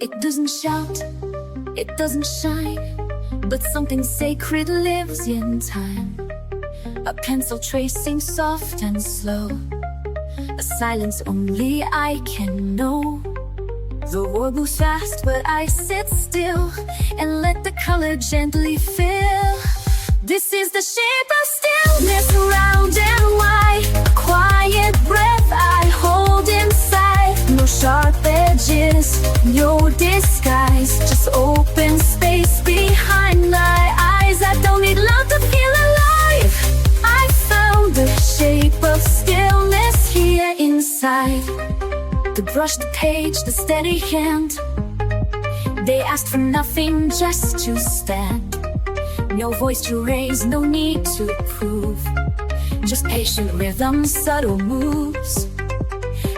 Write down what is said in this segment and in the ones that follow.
It doesn't shout, it doesn't shine, but something sacred lives in time. A pencil tracing soft and slow, a silence only I can know. The world moves fast, but I sit still and let the color gently fill. This is the shape of stillness, round and wide. A quiet breath I hold inside. No sharp edges, no disguise, just open space behind my eyes. I don't need love to feel alive. I found the shape of stillness here inside. The brush, the page, the steady hand, they asked for nothing, just to stand. No voice to raise, no need to prove, just patient rhythm, subtle moves.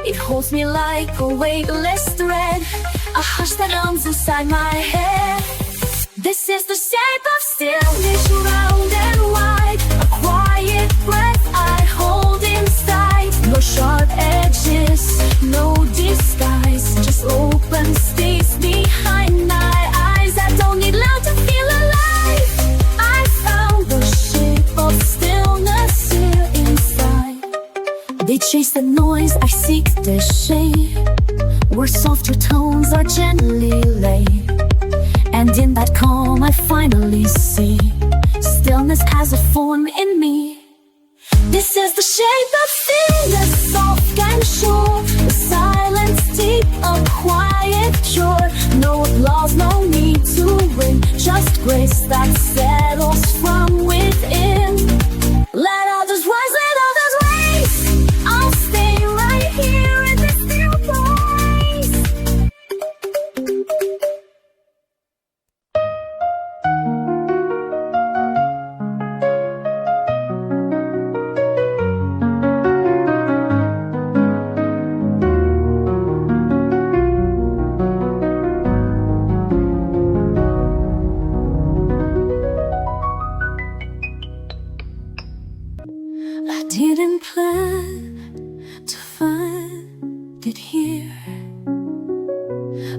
It holds me like a weightless thread, a hush that hums inside my head. This is the shape of stillness, round and wide. A quiet breath I hold inside. No sharp edges, no disguise, just open space behind my eyes. I don't need love to feel alive. I found the shape of stillness here inside. They chase the noise, I seek the shade, where softer tones are gently laid. And in that calm I finally see stillness has a form in me. This is the shape of stillness, soft and sure. The silence deep, a quiet cure. No applause, no need to win, just grace that settles from within. Let others rise, let others raise. I'll stay right here in this still place. I didn't plan to find it here.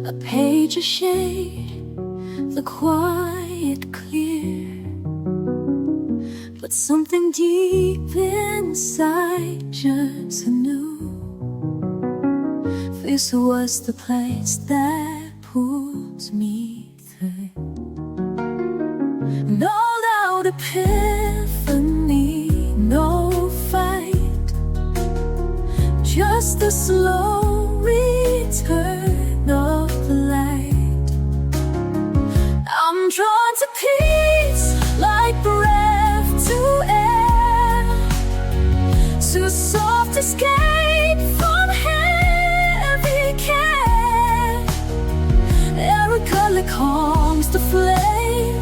A page, a shade, the quiet clear. But something deep inside just knew this was the place that pulls me through. No loud epiphany, no fight, just the slow return of the light. I'm drawn to peace like breath to air, to soft escape from heavy care. Every color calms the flame,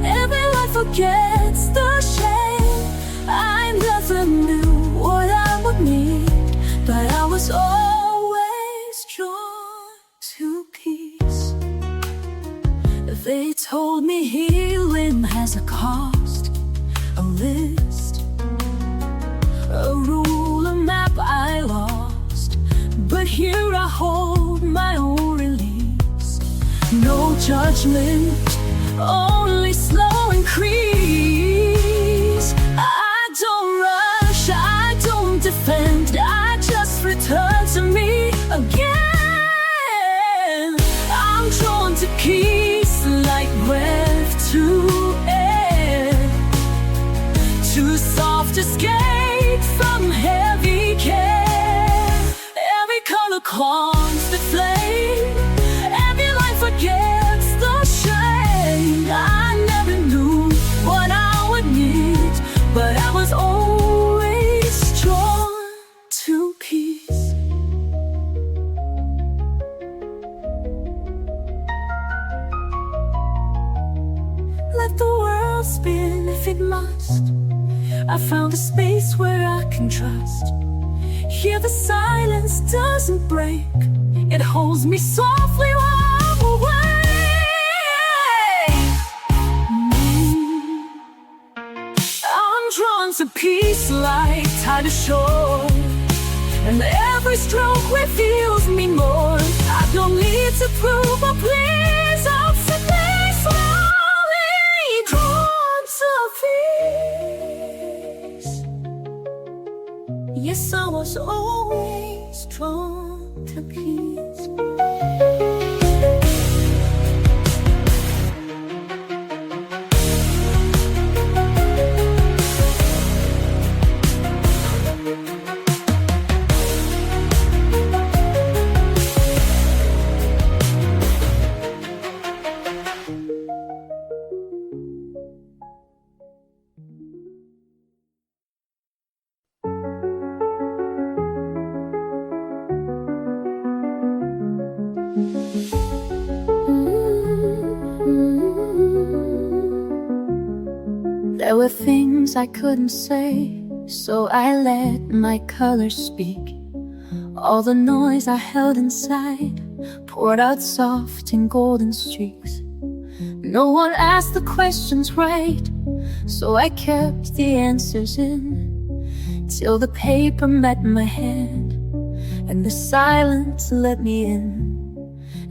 every light forgets the shame. I never knew what I would need, but I was always drawn to peace. They told me healing has a cost, a list, a rule, a map I lost. But here I hold my own release. No judgment, only slow increase. I don't rush, I don't defend, I just return to me again. I'm drawn to peace like breath to air, to soft escape from heavy care. Every color calms the flame, every light forgets the shame. I never knew what I would need, but I was always drawn to peace. Let the world spin if it must. I found a space where I can trust. Here the silence doesn't break, it holds me softly while I'm away. I'm drawn to peace like tide ashore, and every stroke reveals me more. I don't need to prove or please, I'll simply slowly drawn to peace. Yes, I was always drawn to peace. There were things I couldn't say, so I let my colors speak. All the noise I held inside poured out soft in golden streaks. No one asked the questions right, so I kept the answers in, till the paper met my hand and the silence let me in.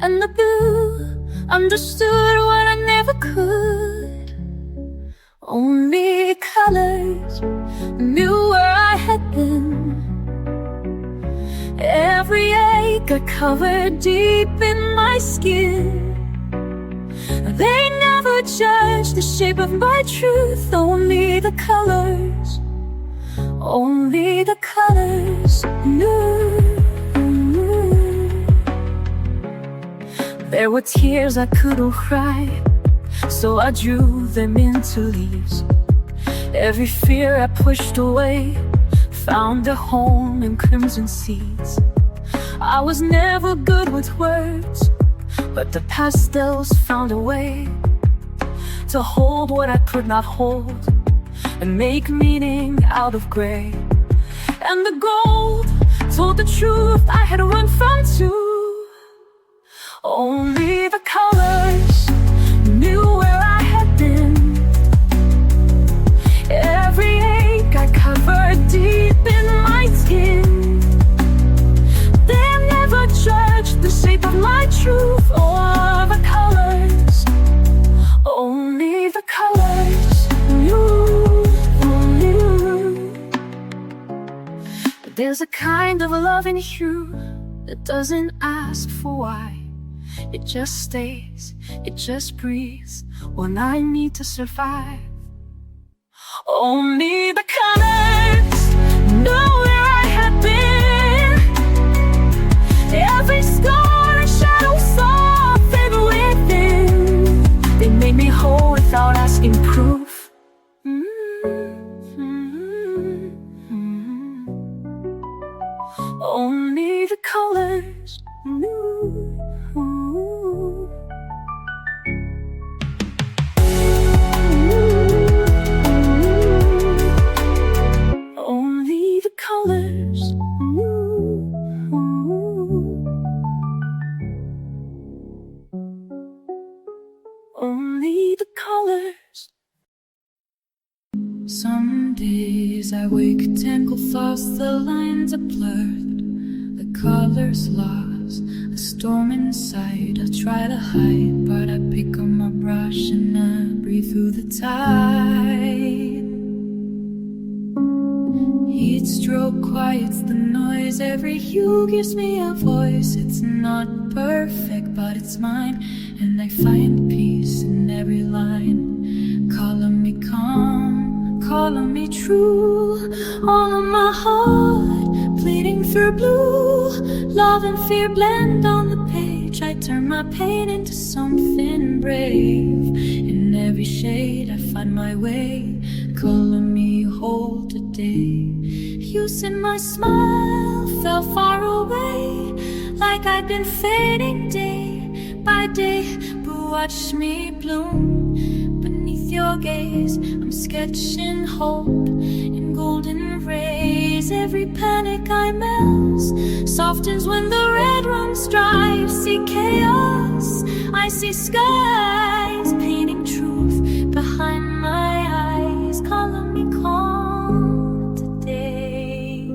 And the blue understood what I never could. Only colors knew where I had been. Every ache I covered deep in my skin. They never judged the shape of my truth. Only the colors, only the colors knew. There were tears I couldn't cry, so I drew them into leaves. Every fear I pushed away found a home in crimson seeds. I was never good with words, but the pastels found a way to hold what I could not hold and make meaning out of gray. And the gold told the truth I had run from too. Only the colors knew where I had been. Every ache I covered deep in my skin. They never judged the shape of my truth or the colors. Only the colors knew. But there's a kind of love in you that doesn't ask for why. It just stays, it just breathes when I need to survive. Only the colors know where I had been. Every scar and shadow saw favor within. They made me whole without asking proof. Only the colors knew. Only the colors knew. Only the colors. Some days I wake, tangled thoughts, the lines are blurred, the colors lost, a storm inside. I try to hide, but I pick up my brush and I breathe through the tide. Each stroke quiets the noise, every hue gives me a voice. It's not perfect, but it's mine, and I find peace in every line. Calling me calm, calling me true. All of my heart bleeding through blue. Love and fear blend on the page. I turn my pain into something brave. In every shade I find my way. Calling me whole today. You said my smile fell far away, like I'd been fading day by day. But watch me bloom beneath your gaze. I'm sketching hope in golden rays. Every panic I melt softens when the red runs dry. I see chaos, I see skies, painting truth behind my eyes. Calling me calm today.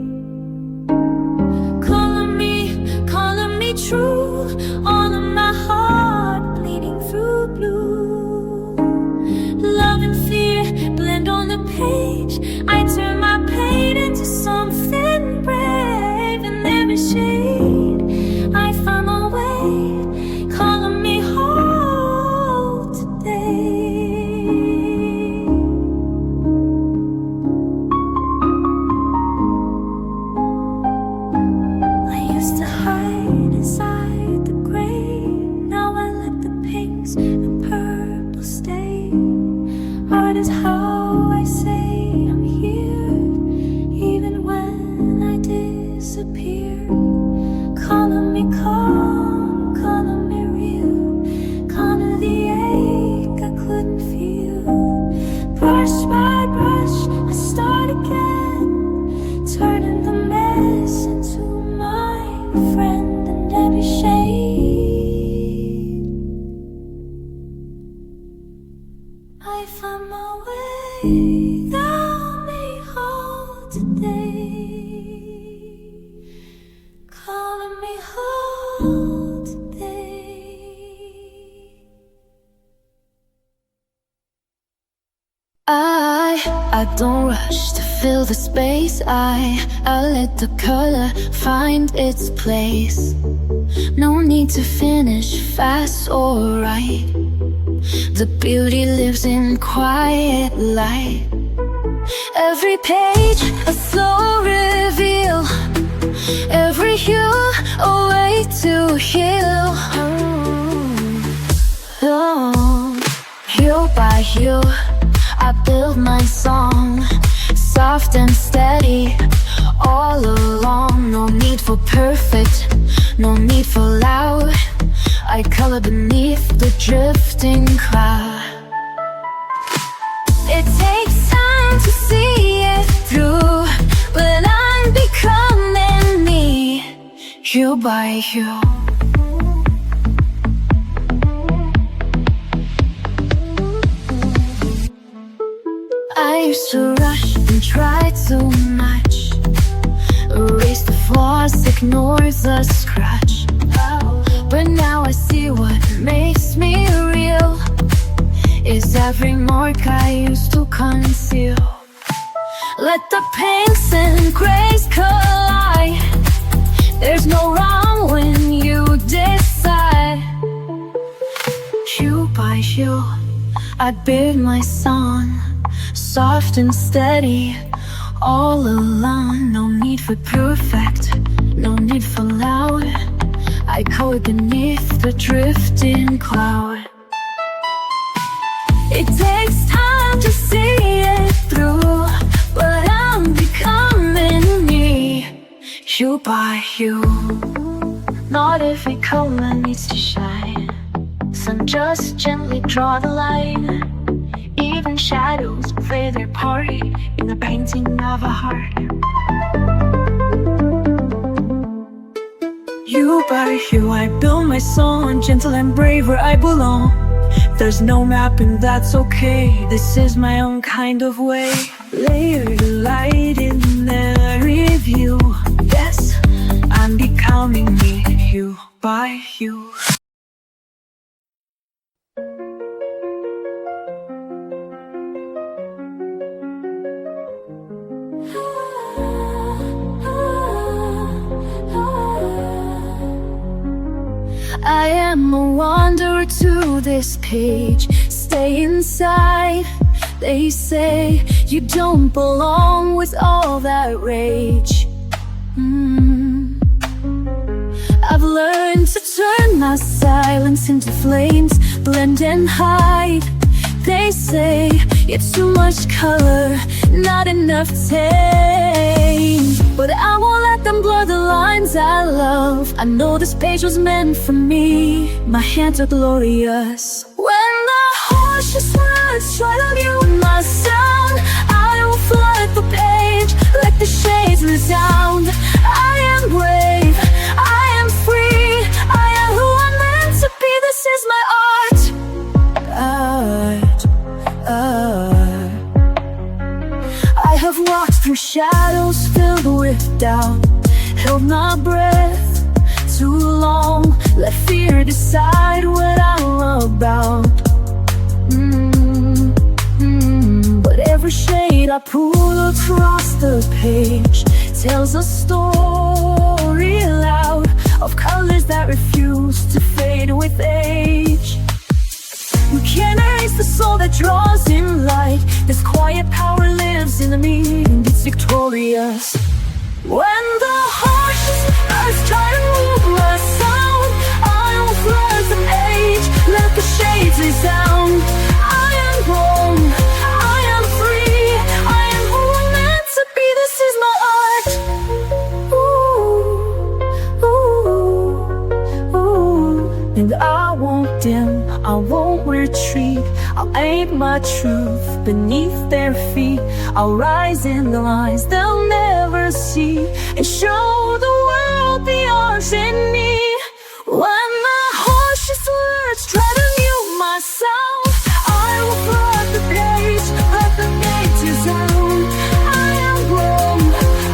disappear. Calling me calm, calling me real, calling the ache I couldn't feel. Brush by brush, I start again, turning the mess into my friend in every shade. I find my way, thou may hold today, calling me hold today. I don't rush to fill the space. I let the color find its place. No need to finish fast or right. The beauty lives in quiet light. Every page a slow reveal, every hue a way to heal. Oh, hue by hue I build my song, soft and steady all along. No need for perfect, no need for loud. I color beneath the drifting cloud. It takes time to see it through, but I'm becoming me, hue by hue. I used to rush and try too much, erase the flaws, ignore the scratch. But now I see what makes me real is every mark I used to conceal. Let the pinks and grays collide. There's no wrong when you decide. Hue by hue I build my song, soft and steady all along. No need for perfect, no need for loud. I color beneath the drifting cloud. It takes time to see it through, but I'm becoming me, hue by hue. Not every color needs to shine, some just gently draw the line. Even shadows play their part in the painting of a heart. Hue by hue I build my song, gentle and brave where I belong. There's no map and that's okay, this is my own kind of way. Layered light in every view. Yes, I'm becoming me, hue by hue. I am a wanderer to this page. Stay inside. They say you don't belong with all that rage. I've learned to turn my silence into flames, blend and hide. They say it's too much color, not enough tame. But I won't let them blur the lines I love. I know this page was meant for me. My hands are glorious. When the harshest words try to mute my sound, I will flood the page, let the shades resound. I am brave, I am free, I am who I'm meant to be. This is my art. I have walked through shadows filled with doubt, held my breath too long, let fear decide what I'm about. But every shade I pull across the page tells a story loud of colors that refuse to fade with age. We can't erase the soul that draws in light. This quiet power lives in me and it's victorious. When the harshest words try to move my sound, I will flood the page, let the shades resound. I am born, I am free, I am who I'm meant to be. This is my art. Ooh. ain't my truth beneath their feet. I'll rise in the lines they'll never see, and show the world the arms in me. When the harshest words try to mute my sound, I will flood the page, let the nature sound. I am grown,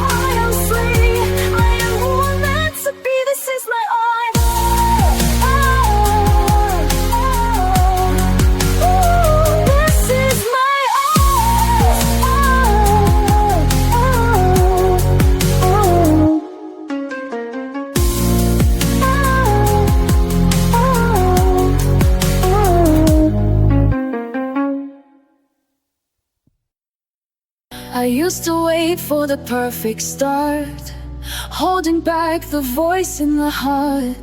I am free, I am who I'm meant to be. This is my art. This is my I used to wait for the perfect start, holding back the voice in the heart,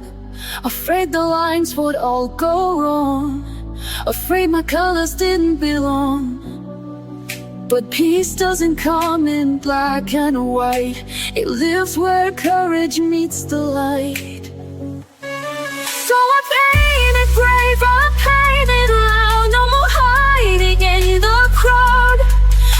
afraid the lines would all go wrong, afraid my colors didn't belong. But peace doesn't come in black and white, it lives where courage meets the light. So I painted brave, I painted loud, no more hiding in the crowd.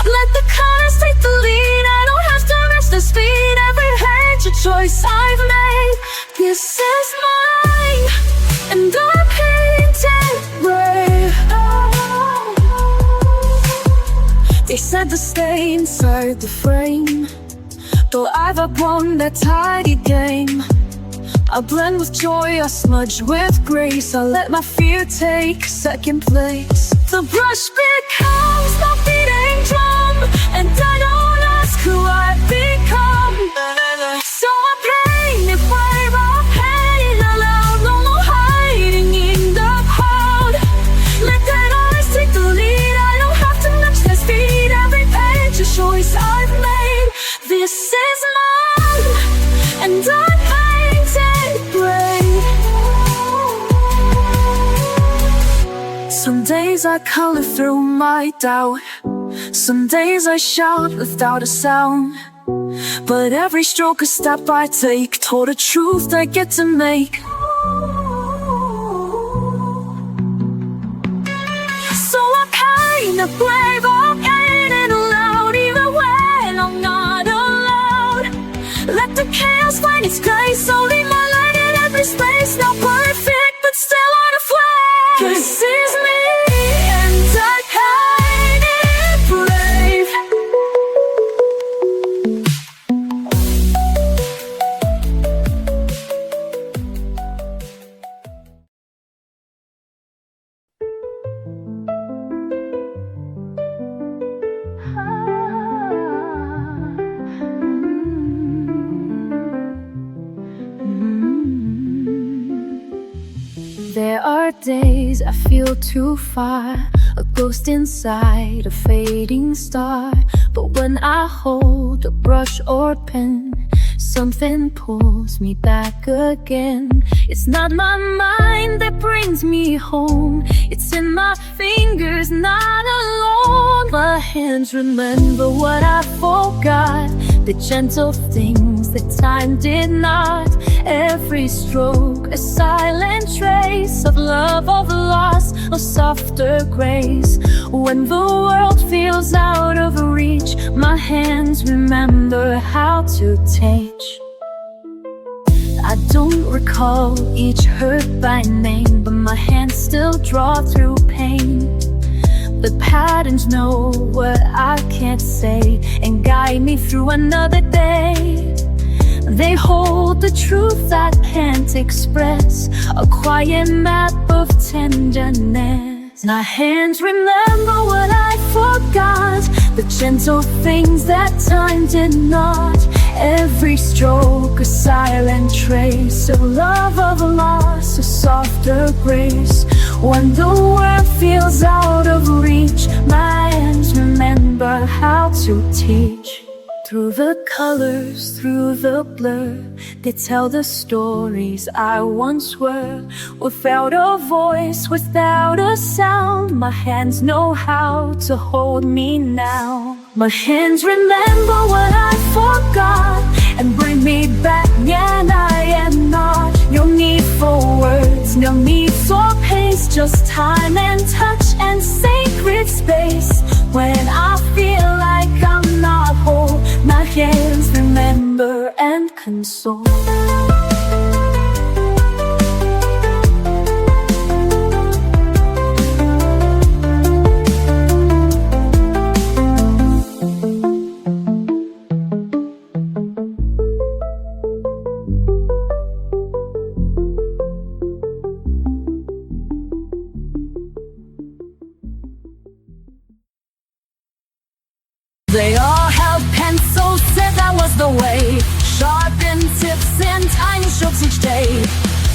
Let the colors take the lead, I don't have to rush the speed. Every page a choice I've made, this is mine, and I painted brave. They said to stay inside the frame, though I've outgrown that tidy game. I blend with joy, I smudge with grace, I let my fear take second place. The brush becomes the beating drum, and I don't ask who I've become. So I paint it brave, I paint it aloud, no more hiding in the crowd. Let that eyes take the lead, I don't have to match their speed. Every page a choice I've made, this is mine, and I painted brave. Some days I color through my doubt, some days I shout without a sound. But every stroke a step I take toward a truth I get to make. So I paint it brave, I paint it aloud, even when I'm not allowed. Let the chaos find its grace, so leave my light in every space. Not perfect, but still on a flame. This is me, and I paint it brave. There are days I feel too far, a ghost inside a fading star. But when I hold a brush or pen, something pulls me back again. It's not my mind that brings me home, it's in my fingers, not alone. My hands remember what I forgot, the gentle things that time did not. Every stroke a silent trace of love, of loss, of softer grace. When the world feels out of reach, my hands remember how to teach. I don't recall each hurt by name, but my hands still draw through pain. The patterns know what I can't say and guide me through another day. They hold the truth I can't express, a quiet map of tenderness. My hands remember what I forgot, the gentle things that time did not. Every stroke a silent trace of love, of loss, a softer grace. When the world feels out of reach, my hands remember how to teach. Through the colors, through the blur, they tell the stories I once were. Without a voice, without a sound, my hands know how to hold me now. My hands remember what I forgot and bring me back, and I am not. No need for words, no need for pain. space, just time and touch and sacred space. When I feel like I'm not whole, my hands remember and console. They all held pencils, said that was the way. Sharpened tips and tiny strokes each day.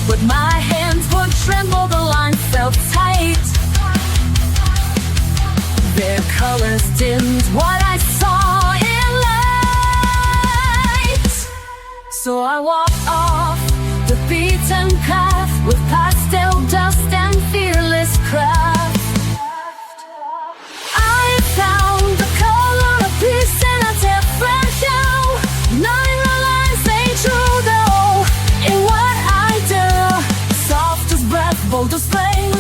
But my hands would tremble, the line felt tight. Their colors dimmed what I saw in light. So I walked off the beaten path with pastel dust and fearless craft. I found the color of peace in a different hue. Nine lines they drew though in what I do. Soft as breath, bold as flame.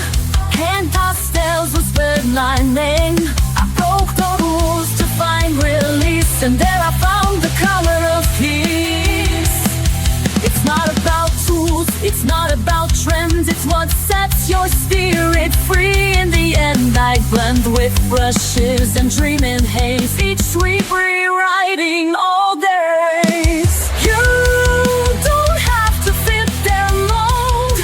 Hand pastels whispered my name. I broke the rules to find release, and there I found the color of peace. It's not about tools, it's not about trends, it's what sets your spirit free. In the end I blend with brushes and dream in haze, each sweep rewriting all days. You don't have to fit their mold.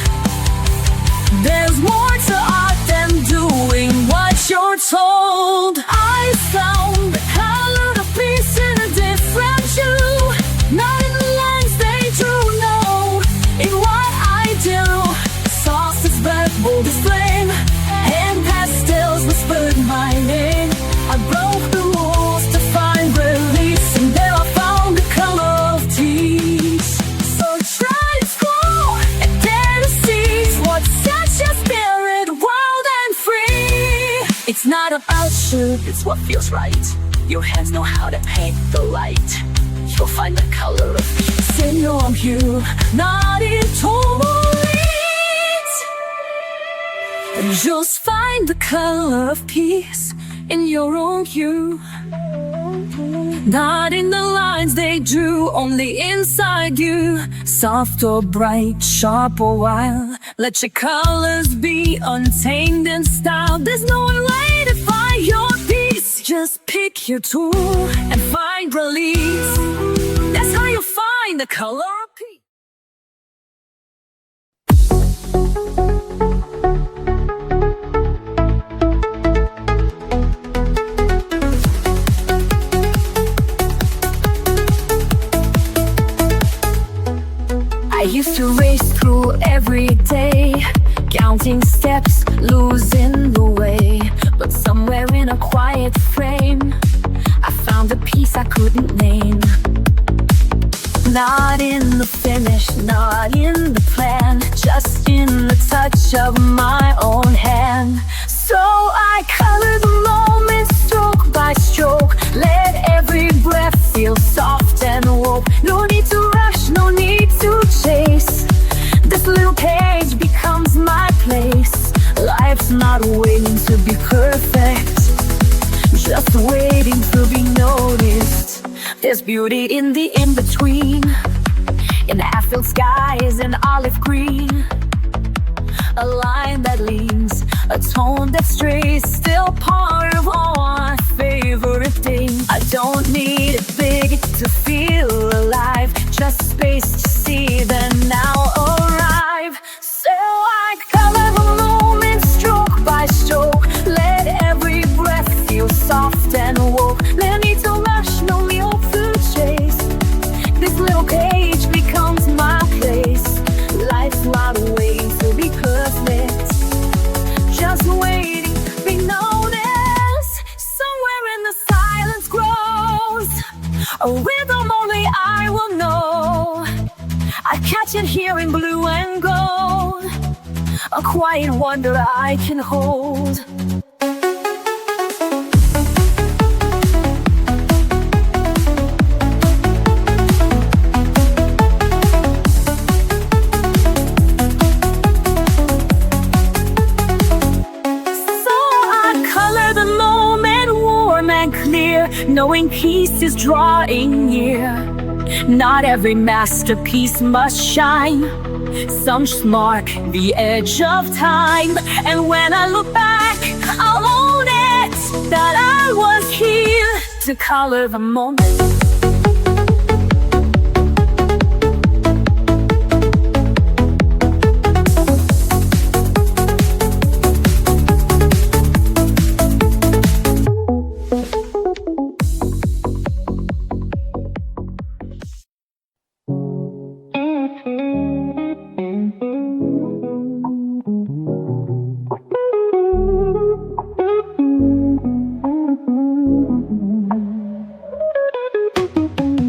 There's more to art than doing what you're told. I found the color of peace in a different hue. Not in the lines they drew, no, in what I do. Soft as breath, bold as flame. Hand pastels whispered my name. I broke the rules to find release, and there I found the color of peace. So try to scroll and dare to seize what sets your spirit wild and free. It's not about shoot, it's what feels right. Your hands know how to paint the light. You'll find the color of peace in your own hue, not in tourmaline. Just find the color of peace in your own hue. Not in the lines they drew, only inside you. Soft or bright, sharp or wild, let your colors be untamed in style. There's no way to find your peace. Just pick your tool and find release. That's how you find the color of peace. I used to race through every day, counting steps, losing the way. But somewhere in a quiet frame, I found a peace I couldn't name. Not in the finish, not in the plan, just in the touch of my own hand. So I color the moment stroke by stroke. Let every breath feel soft and woke. No need to rush, no need to chase. This little page becomes my place. Life's not waiting to be perfect, just waiting to be noticed. There's beauty in the in-between, in half-filled skies and olive green. A line that leans, a tone that strays, still part of all my favorite things. I don't need it big to feel alive, just space to see the now arrive. So I color the moment stroke by stroke. Let every breath feel soft and woke. No need to rush, no need to chase. This little page becomes my place. Life's not waiting to be perfect, just waiting to be noticed. Somewhere in the silence grows a rhythm only I will know. I catch it here in blue and gold, a quiet wonder I can hold. knowing peace is drawing near. Not every masterpiece must shine. Some just mark the edge of time. And when I look back, I'll own it, that I was here to color the moment.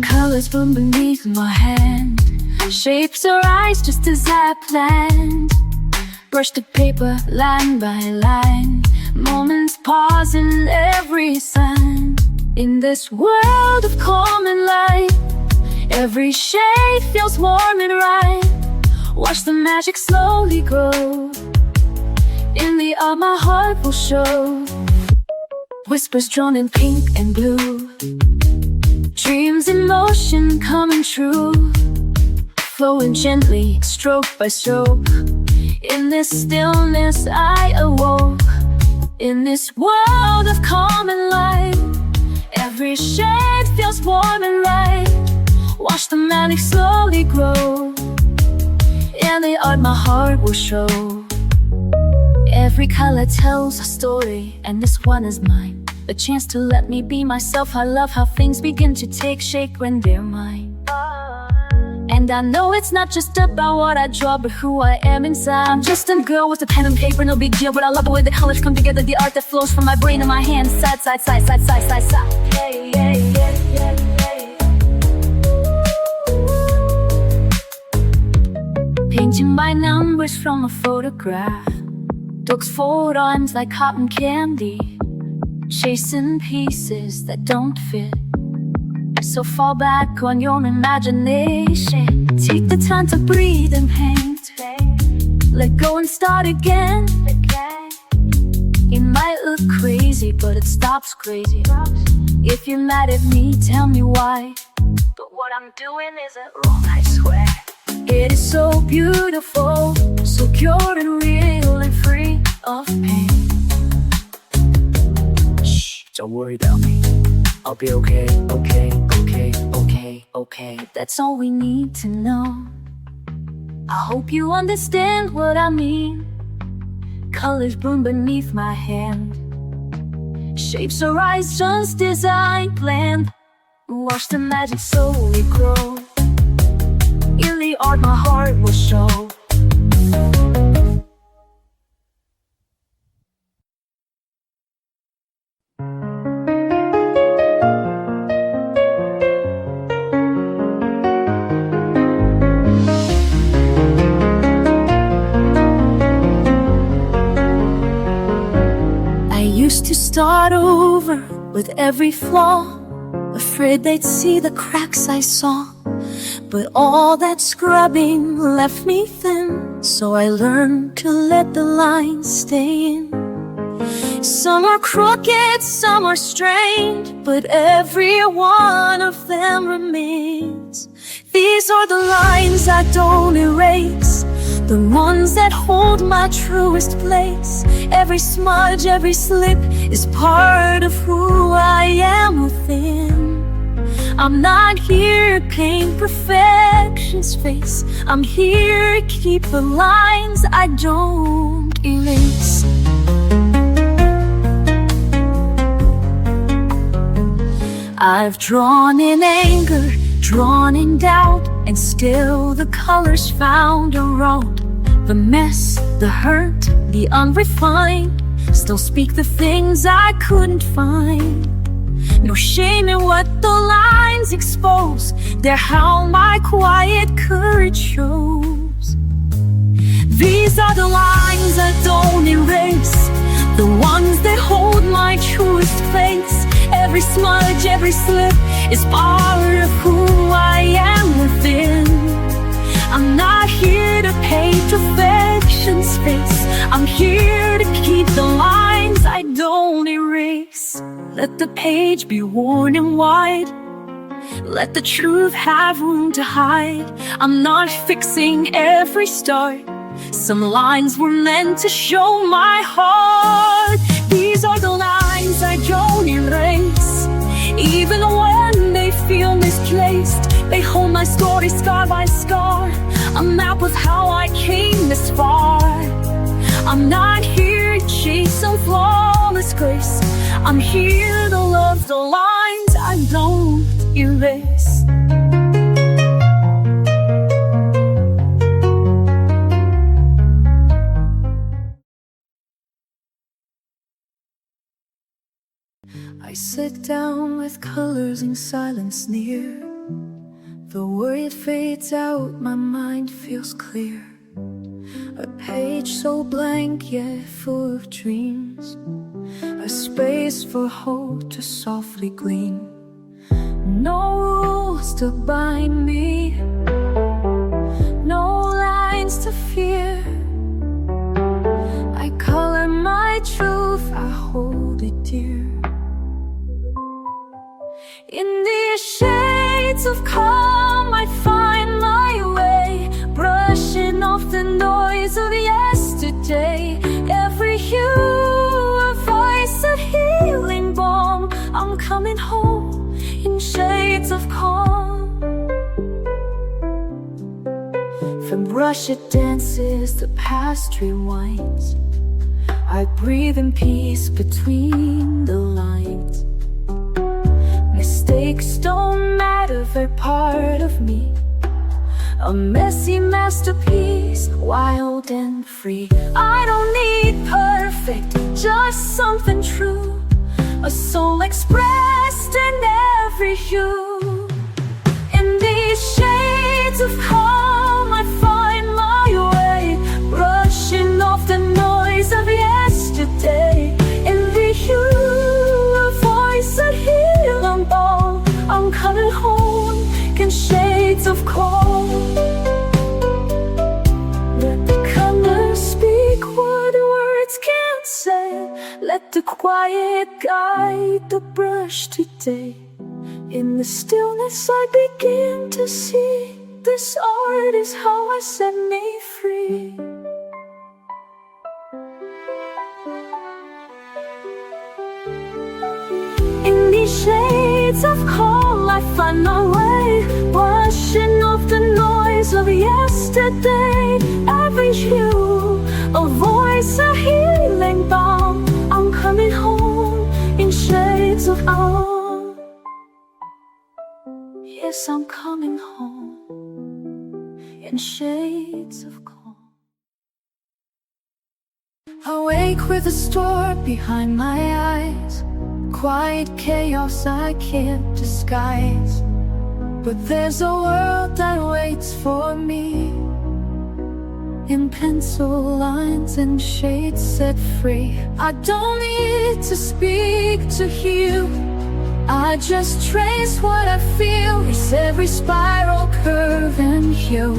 Colors from beneath my hand, shapes arise just as I planned. Brush the paper line by line, moments pause in every sign. In this world of common light, every shade feels warm and right. Watch the magic slowly grow. In the art my heart will show. Whispers drawn in pink and blue, dreams in motion coming true, flowing gently, stroke by stroke. In this stillness I awoke. In this world of common light, every shade feels warm and right. Watch the magic slowly grow. In the art my heart will show. Every color tells a story, and this one is mine. A chance to let me be myself. I love how things begin to take shape when they're mine. And I know it's not just about what I draw, but who I am inside. I'm just a girl with a pen and paper, no big deal. But I love the way the colors come together, the art that flows from my brain and my hands. Side, side, side, side, side, side, side. Hey, hey, hey, hey, hey. Painting by numbers from a photograph, dogs fold arms like cotton candy, chasing pieces that don't fit. So fall back on your imagination. Take the time to breathe and paint. Let go and start again. It might look crazy, but it stops crazy. If you're mad at me, tell me why. But what I'm doing isn't wrong, I swear. It is so beautiful, so pure and real and free of pain. Don't worry about me, I'll be okay, okay, okay, okay, okay. That's all we need to know. I hope you understand what I mean. Colors bloom beneath my hand, shapes arise just as I planned. Watch the magic slowly grow. In the art my heart will show. Used to start over with every flaw, afraid they'd see the cracks I saw. But all that scrubbing left me thin, so I learned to let the lines stay in. Some are crooked, some are strained, but every one of them remains. These are the lines I don't erase, the ones that hold my truest place. Every smudge, every slip is part of who I am within. I'm not here to paint perfection's face, I'm here to keep the lines I don't erase. I've drawn in anger, drawn in doubt, and still the colors found a road. The mess, the hurt, the unrefined still speak the things I couldn't find. No shame in what the lines expose, they're how my quiet courage shows. These are the lines I don't erase, the ones that hold my truest place. Every smudge, every slip is part of who I am within. I'm not here to paint perfection's face, I'm here to keep the lines I don't erase. Let the page be worn in white. Let the truth have room to hide. I'm not fixing every start. Some lines were meant to show my heart. These are the lines I don't erase. Even when they feel misplaced, they hold my story scar by scar. A map of how I came this far. I'm not here to chase some flawless grace. I'm here to love the lines I don't erase. I sit down with colors in silence near. The worry fades out, my mind feels clear. A page so blank yet full of dreams. A space for hope to softly gleam. No rules to bind me. No lines to fear. I color my truth, I hold it dear. In these shades of calm I find my way, brushing off the noise of yesterday. Every hue a voice, a healing balm. I'm coming home in shades of calm. From brush it dances, the past rewinds. I breathe in peace between the lines. Mistakes don't matter, they're part of me. A messy masterpiece, wild and free. I don't need perfect, just something true. A soul expressed in every hue. In these shades of calm I find my way, brushing off the noise of yesterday. In the hue a voice, a healing balm. I'm coming home in shades of calm. Let the colors speak what words can't say. Let the quiet guide the brush today. In the stillness I begin to see, this art is how I set me free. In these shades of calm I find my way, brushing off the noise of yesterday. Every hue, a voice, a healing balm. I'm coming home in shades of calm. Yes, I'm coming home in shades of calm. Awake with a storm behind my eyes, quiet chaos I can't disguise. But there's a world that waits for me, in pencil lines and shades set free. I don't need to speak to heal, I just trace what I feel. It's every spiral, curve and hue.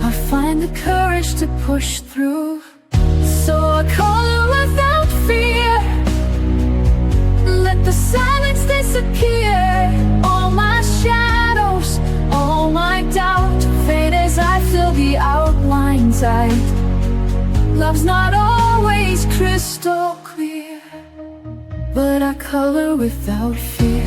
I find the courage to push through. So I color without fear. Let the silence disappear. All my shadows, all my doubt fade as I fill the outlines out. Love's not always crystal clear, but I color without fear.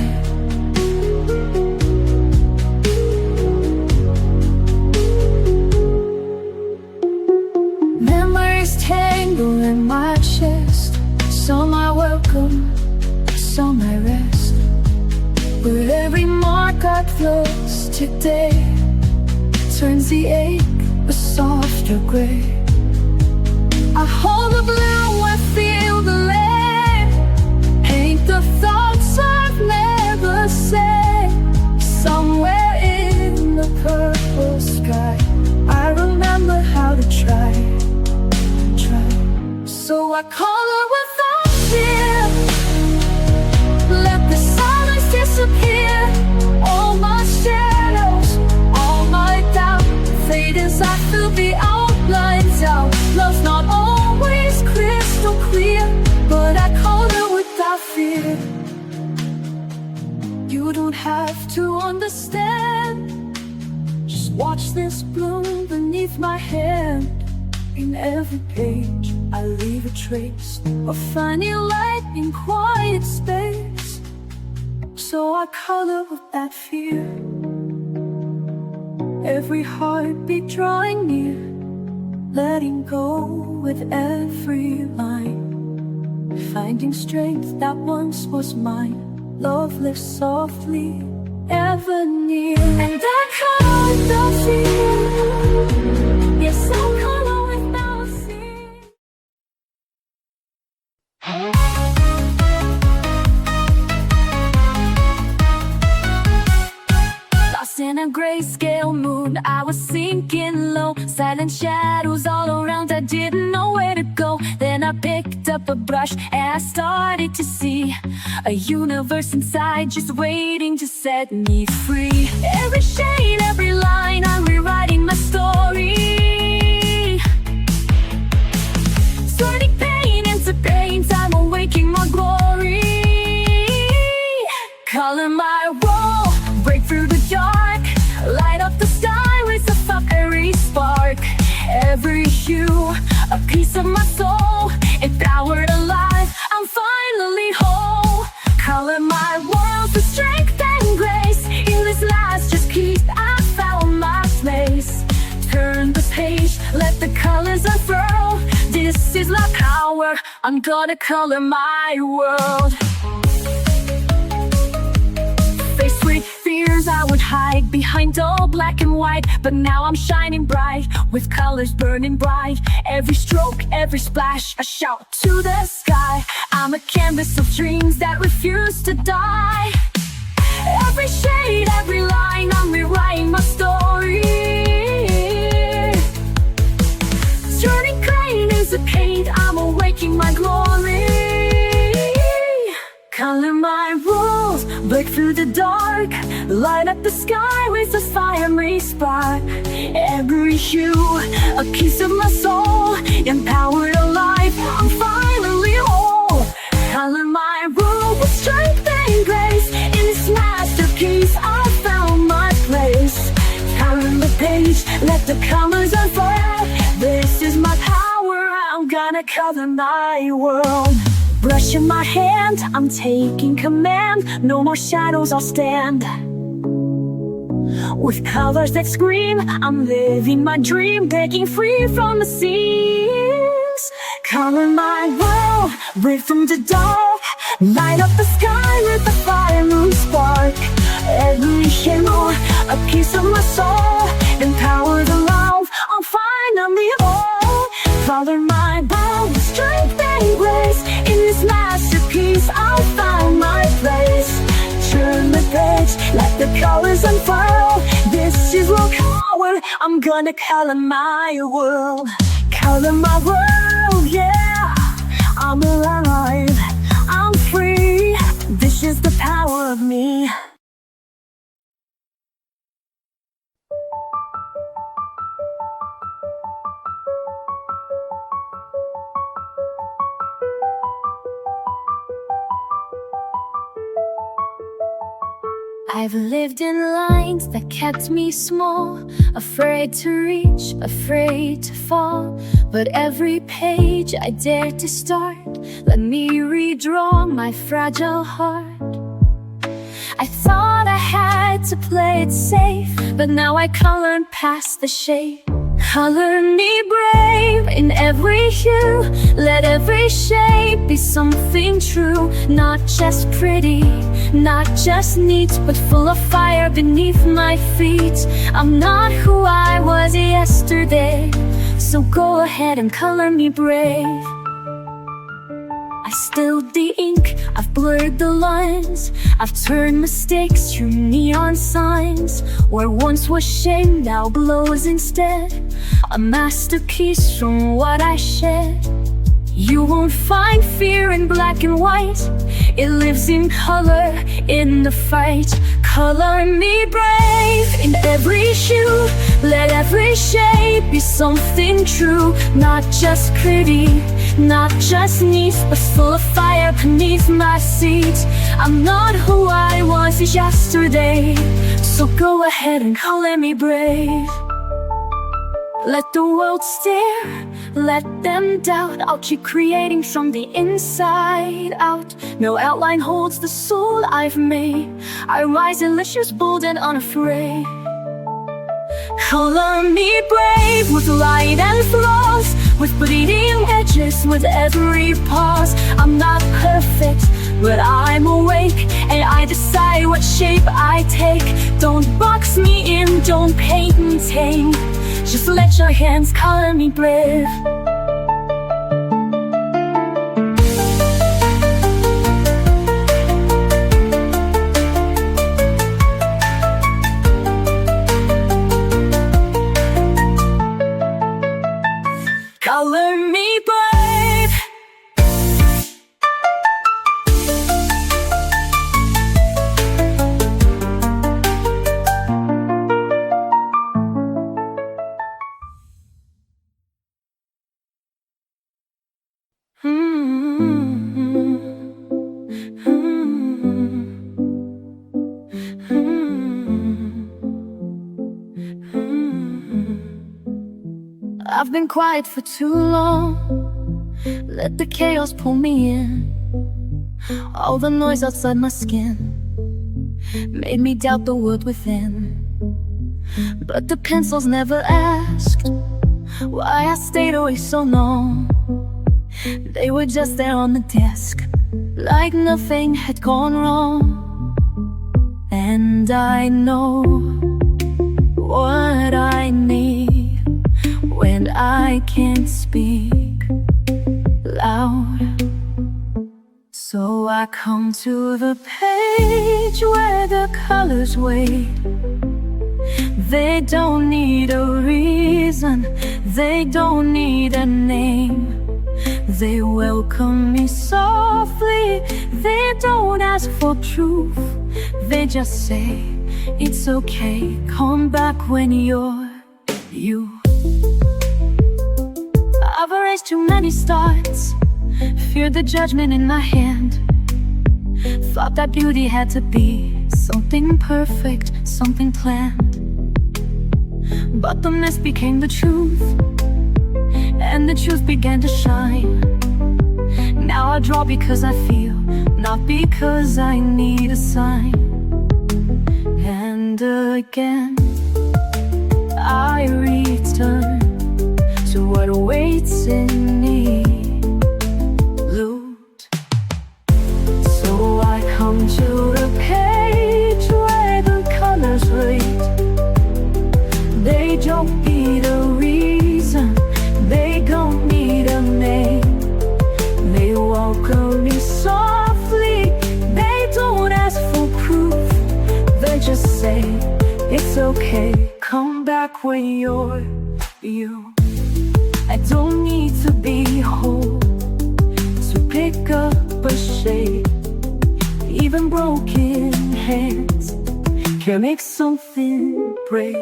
Memories tangle in my chest. Some I welcome, some I rest. But every mark I close today turns the ache a softer gray. I hold the blue, I feel the lead. Paint the thoughts I've never said. Somewhere in the purple sky I remember how to try. So I color without fear. Let the silence disappear. All my shadows, all my doubt fade as I fill the outlines out. Love's not always crystal clear, watch this bloom beneath my hand. In every page I leave a trace of finding light in quiet space. So I color with that fear, every heartbeat drawing near, letting go with every line, finding strength that once was mine. Love lives softly, ever near. And I color the fear, yes, I color without fear. Lost in a grayscale mood, I was sinking low. Silent shadows all around, I didn't know where to go. Then I picked up a brush and I started to see a universe inside just waiting to set me free. Every shade, every line, I'm rewriting my story, turning pain into paint, I'm awaking my glory. Color my role, break through the dark, light up the sky with a fiery spark. Every hue, a piece of my soul, empowered, alive, I'm finally whole. Color my world with strength and grace. In this last just piece, I found my place. Turn the page, let the colors unfurl. This is my power, I'm gonna color my world. Faced with fears I would hide behind all black and white, but now I'm shining bright, with colors burning bright. Every stroke, every splash, a shout to the sky. I'm a canvas of dreams that refuse to die. Every shade, every line, I'm rewriting my story, turning pain into paint, I'm awaking my glory. Color my rules, break through the dark, light up the sky with a fiery spark. Every hue, a piece of my soul, empowered, alive, I'm finally whole. Color my rule with strength and grace. In this masterpiece, I found my place. Turn the page, let the colors unfurl. This is my power, I'm gonna color my world. Brush in my hand, I'm taking command. No more shadows, I'll stand. With colors that scream, I'm living my dream, breaking free from the seams. Color my world, break from the dark, light up the sky with a fiery spark. Every hue, a piece of my soul, empowered, alive, I'm finally whole. Color my world with strength and grace. In this masterpiece, I found my place. Turn the page, let the colors unfurl. This is what power, I'm gonna color my world. Color my world, yeah. I'm alive, I'm free. This is the power of me. I've lived in lines that kept me small, afraid to reach, afraid to fall. But every page I dared to start, let me redraw my fragile heart. I thought I had to play it safe, but now I colored past the shade. Color me brave in every hue, let every shape be something true. Not just pretty, not just neat, but full of fire beneath my feet. I'm not who I was yesterday, so go ahead and color me brave. I spilled the ink, I've blurred the lines, I've turned mistakes to neon signs. Where once was shame, now glows instead, a masterpiece from what I shed. You won't find fear in black and white, it lives in color, in the fight. Color me brave in every hue, let every shape be something true. Not just pretty, not just neat, but full of fire beneath my seat. I'm not who I was yesterday, so go ahead and color me brave. Let the world stare, let them doubt. I'll keep creating from the inside out. No outline holds the soul I've made. I rise delicious, bold and unafraid. Color me brave with light and flaws, with bleeding edges with every pause. I'm not perfect, but I'm awake, and I decide what shape I take. Don't box me in, don't paint me tame. Just let your hands color me brave. Color me brave. I've been quiet for too long. Let the chaos pull me in. All the noise outside my skin made me doubt the world within. But the pencils never asked why I stayed away so long. They were just there on the desk, like nothing had gone wrong. And I know what I need when I can't speak loud. So I come to the page where the colors wait. They don't need a reason, they don't need a name. They welcome me softly, they don't ask for proof. They just say, it's okay, come back when you're you. I've erased too many starts, feared the judgment in my hand. Thought that beauty had to be something perfect, something planned. But the mess became the truth, and the truth began to shine. Now I draw because I feel, not because I need a sign. And again I return to what awaits in me. Loot. So I come to the page where the colors rate. They don't need a reason, they don't need a name. They welcome me softly, they don't ask for proof. They just say, it's okay, come back when you're you. I don't need to be whole to pick up a shade. Even broken hands can make something break.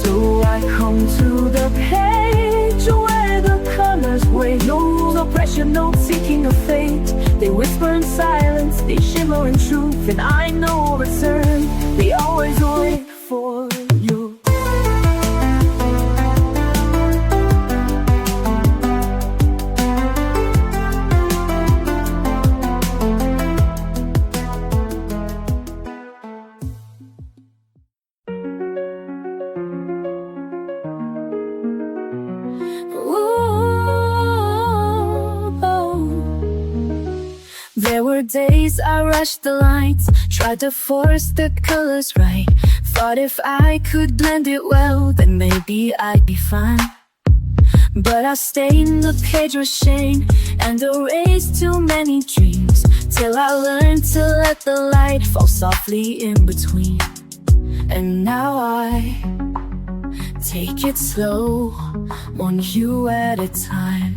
So I come to the page where the colors wait. No rules or pressure, no seeking of fate. They whisper in silence, they shimmer in truth. And I know return, they always wait for you. There were days I rushed the lights, tried to force the colors right. Thought if I could blend it well, then maybe I'd be fine. But I stained the page with shame and erased too many dreams, till I learned to let the light fall softly in between. And now I take it slow, one hue at a time.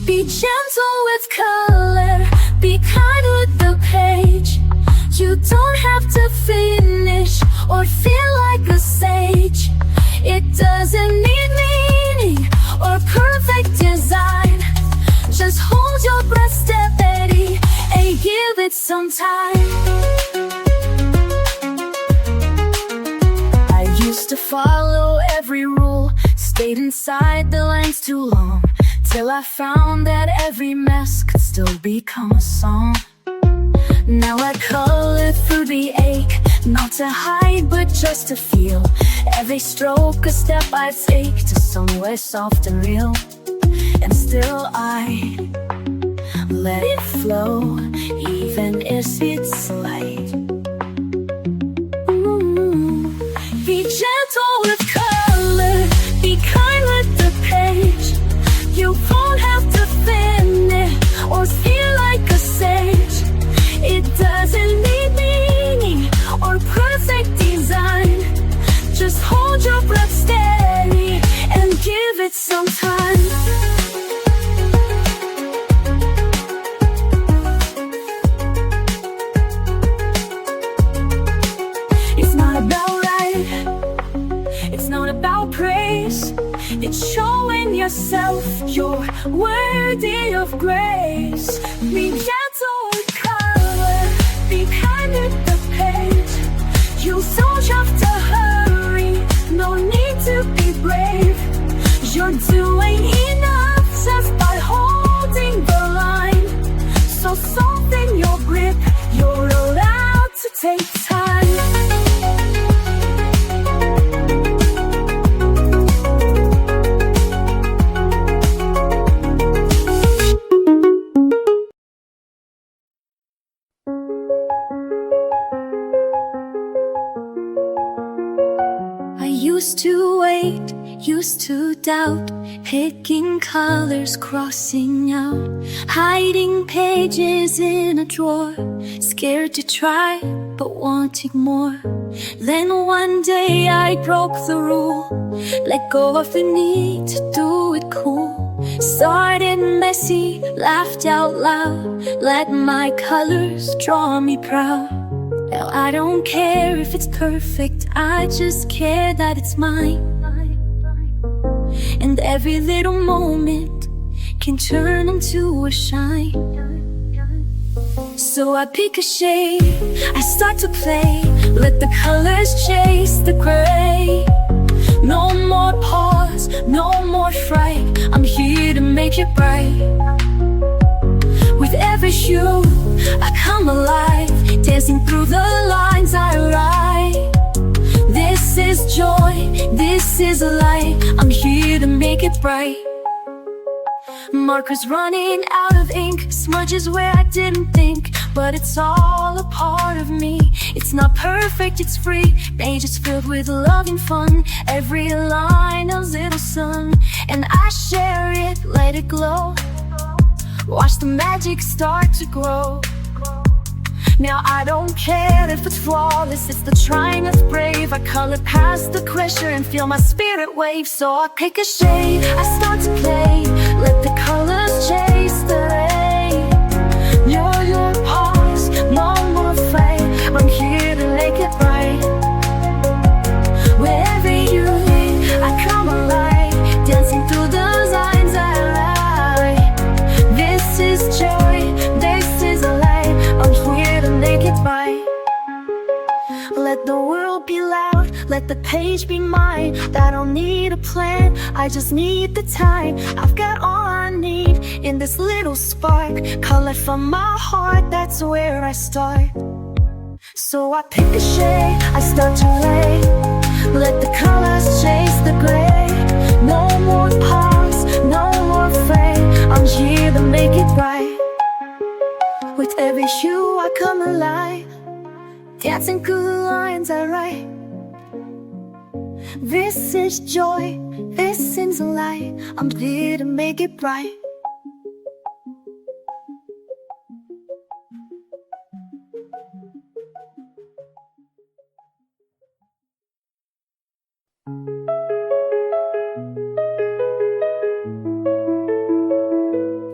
Be gentle with color, be kind with the page. You don't have to finish or feel like a sage. It doesn't need meaning or perfect design. Just hold your breath steady and give it some time. I used to to follow every rule, stayed inside the lines too long, till I found that every mess could still become a song. Now I color through the ache, not to hide but just to feel. Every stroke a step I take to somewhere soft and real. And still I let it flow, even if it's slight. Be gentle with color, be kind with the page. You won't have to thin it or feel like a sage. It doesn't need meaning or perfect design. Just hold your breath steady and give it some time. It's not about right, it's not about praise. It's showing yourself you're worthy of grace. Be gentle with color, be kind with the page. You don't have to hurry, no need to be brave. You're doing enough just by holding the line. So soften your grip, you're allowed to take time. Used to wait, used to doubt, picking colors, crossing out, hiding pages in a drawer, scared to try but wanting more. Then one day I broke the rule, let go of the need to do it cool. Started messy, laughed out loud, let my colors draw me proud. Now I don't care if it's perfect, I just care that it's mine. And every little moment can turn into a shine. So I pick a shade, I start to play, let the colors chase the gray. No more pause, no more fright, I'm here to make it bright. With every hue, I come alive, dancing through the lines I write. This is joy, this is light, I'm here to make it bright. Markers running out of ink, smudges where I didn't think, but it's all a part of me. It's not perfect, it's free, pages filled with love and fun. Every line a little sun, and I share it, let it glow. Watch the magic start to grow. Now I don't care if it's flawless, it's the trying that's brave. I color past the pressure and feel my spirit wave. So I pick a shade, I start to play, let the colors chase the rain. Your pause, no more fight, I'm here to make it right. Wherever you live, I come alive, dancing through the lines I write. This is joy, this is a light, I'm here to make it right. Let the world be loud, let the page be mine. I don't need a plan, I just need the time. I've got all I need in this little spark. Color from my heart, that's where I start. So I pick a shade, I start to lay, let the colors chase the gray. No more pause, no more fray, I'm here to make it right. With every hue I come alive, dancing through the lines I write. This is joy, this is light, I'm here to make it bright.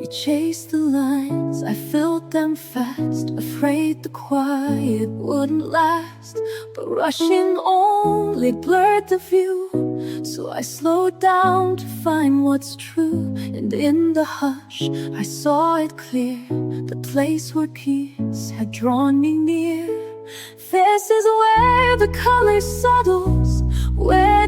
You chased the lines, I filled them fast, afraid the quiet wouldn't last. But rushing only blurred the view, so I slowed down to find what's true. And in the hush, I saw it clear, the place where peace had drawn me near. This is where the color settles, where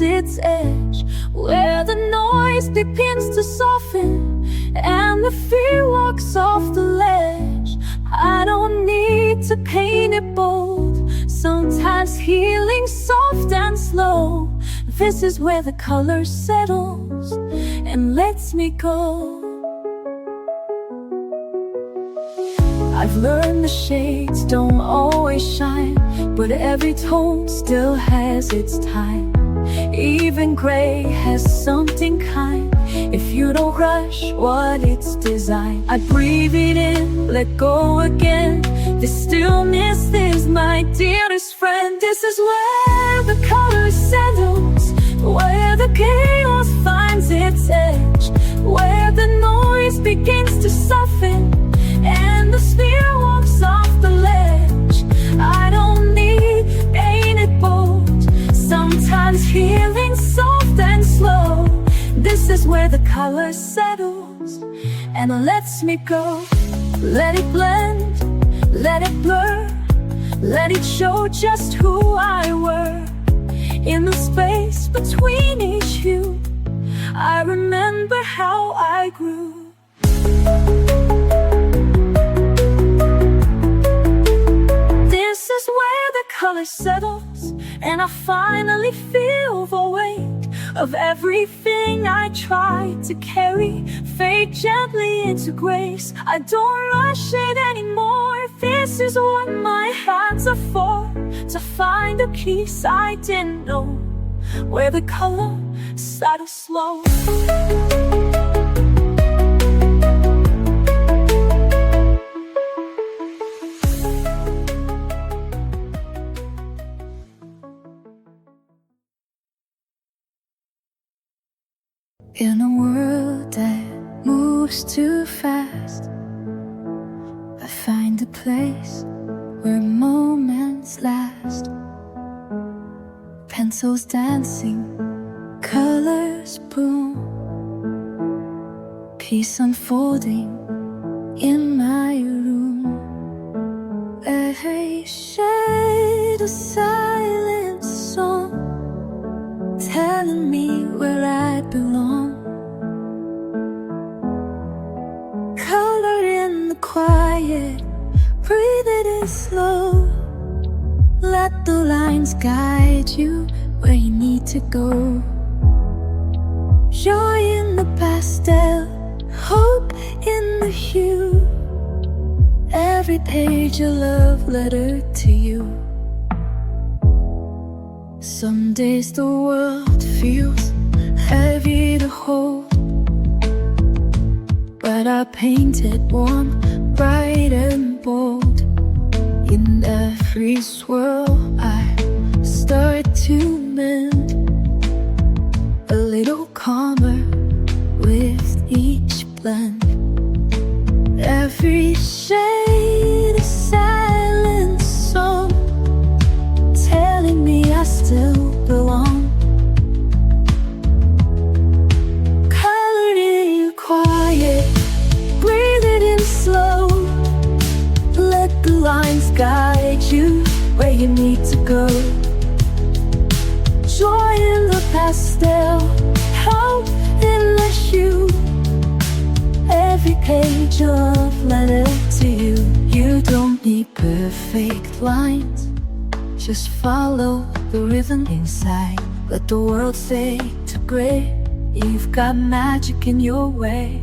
finds its edge, where the noise begins to soften and the fear walks off the ledge. I don't need to paint it bold, sometimes healing soft and slow. This is where the color settles and lets me go. I've learned the shades don't always shine, but every tone still has its time. Even gray has something kind, if you don't rush what it's designed. I breathe it in, let go again. This stillness is my dearest friend. This is where the color settles, where the chaos finds its edge, where the noise begins to soften and the spear walks off the ledge. I don't need painted bold, sometimes healing soft and slow. This is where the color settles and lets me go. Let it blend, let it blur, let it show just who I were. In the space between each hue, I remember how I grew. This is where the color settles and I finally feel the weight of everything I tried to carry. Fade gently into grace, I don't rush it anymore. This is what my hands are for, to find a peace I didn't know, where the color settles slow. In a world that moves too fast, I find a place where moments last. Pencils dancing, colors boom, peace unfolding in my room. Every shade a silent song, telling me where I belong. Color in the quiet, breathe it in slow. Let the lines guide you where you need to go. Joy in the pastel, hope in the hue. Every page a love letter to you. Some days the world feels heavy to hold, but I paint it warm, bright and bold. In every swirl I start to mend, a little calmer with each blend. Every shade a silent song, telling me I still belong. Color in quiet, breathe it in slow. Let the lines guide you where you need to go. Joy in the pastel, hope in the hue. Every page a love letter to you. You don't need perfect lines, just follow the rhythm inside. Let the world fade to gray, you've got magic in your way.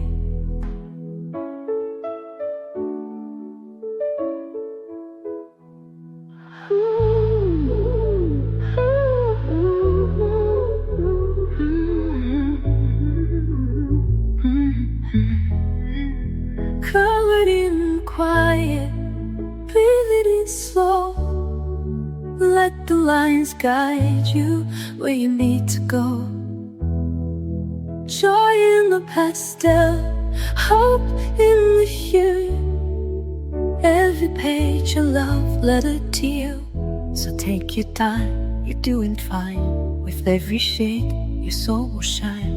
Covered in quiet, breathe it in slow. Let the lines guide you where you need to go. Joy in the pastel, hope in the hue. Every page a love letter to you. So take your time, you're doing fine. With every shade, your soul will shine.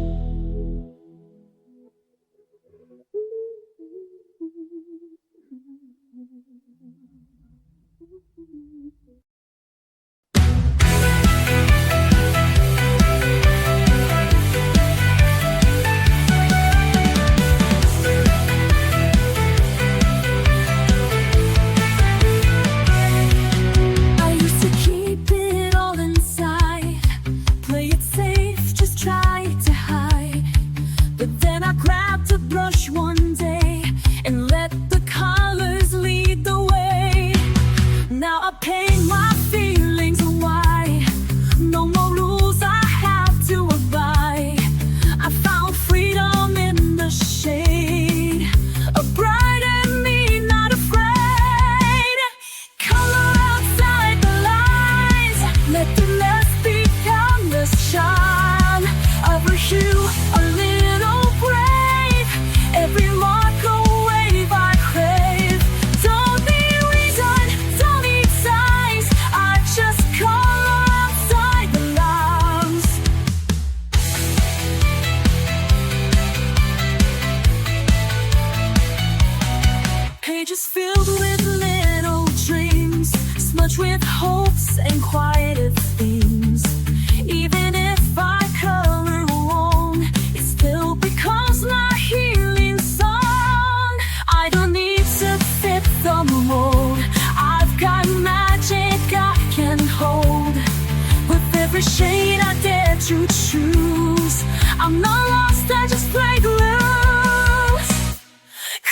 the shade I dare to choose. I'm not lost, I just break loose.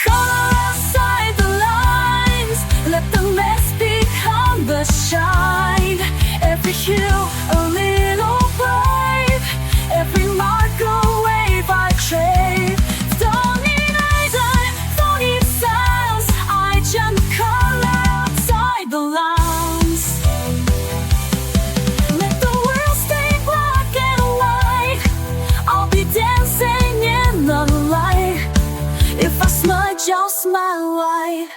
Color outside the lines, let the mess become the shine. Every hue a little brave, every mark a wave I crave. Don't need eyes, I don't need sounds, I just color outside the lines. Let the world stay black and white, I'll be dancing in the light. If I smudge, I'll smile wide.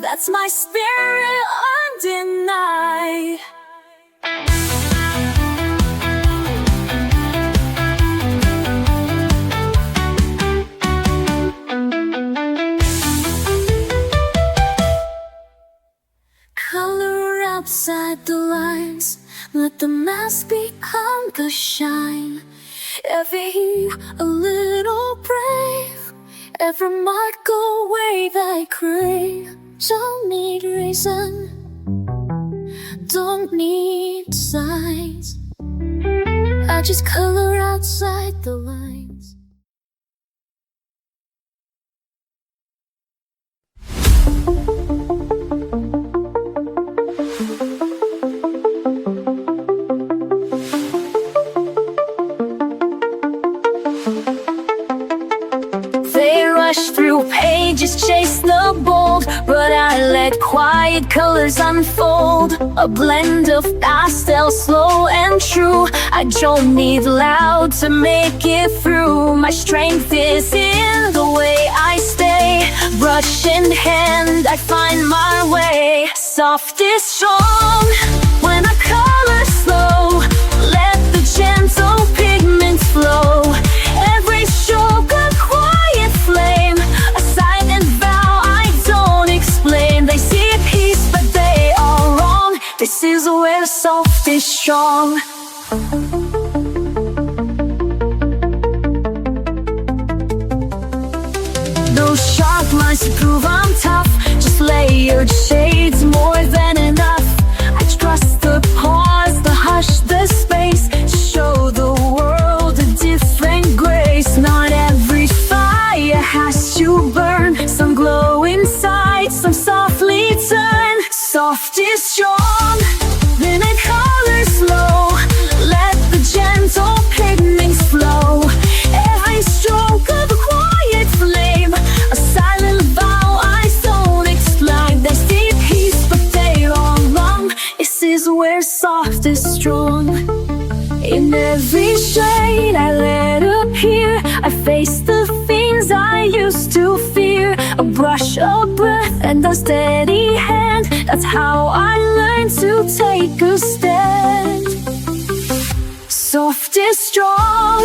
That's my spirit undenied. Color outside the lines, let the mask become the shine. Every hue a little brave, every mark a wave I crave. Don't need reason, don't need signs, I just color outside the lines. They rush through pages, chase the bold, but I let quiet colors unfold. A blend of pastel, slow and true. I don't need loud to make it through. My strength is in the way I stay. Brush in hand, I find my way. Soft is strong when I color slow. Let the gentle pigments flow. Every stroke a quiet flame, a silent vow I don't explain. They see peace but they are wrong. This is where soft is strong. No sharp lines to prove I'm tough, just layered shades more than enough. I trust the pause, the hush, the space, to show the world a different grace. Not every fire has to burn, some glow inside, some softly turn. Soft is strong, then it colors slow. Let the gentle pigments flow. Every stroke of a quiet flame, a silent vow I don't explain. They see peace but they are wrong. This is where soft is strong. In every shade I let appear, I face the things I used to fear. A brush, a breath, and a steady hand. That's how I learned to take a stand. Soft is strong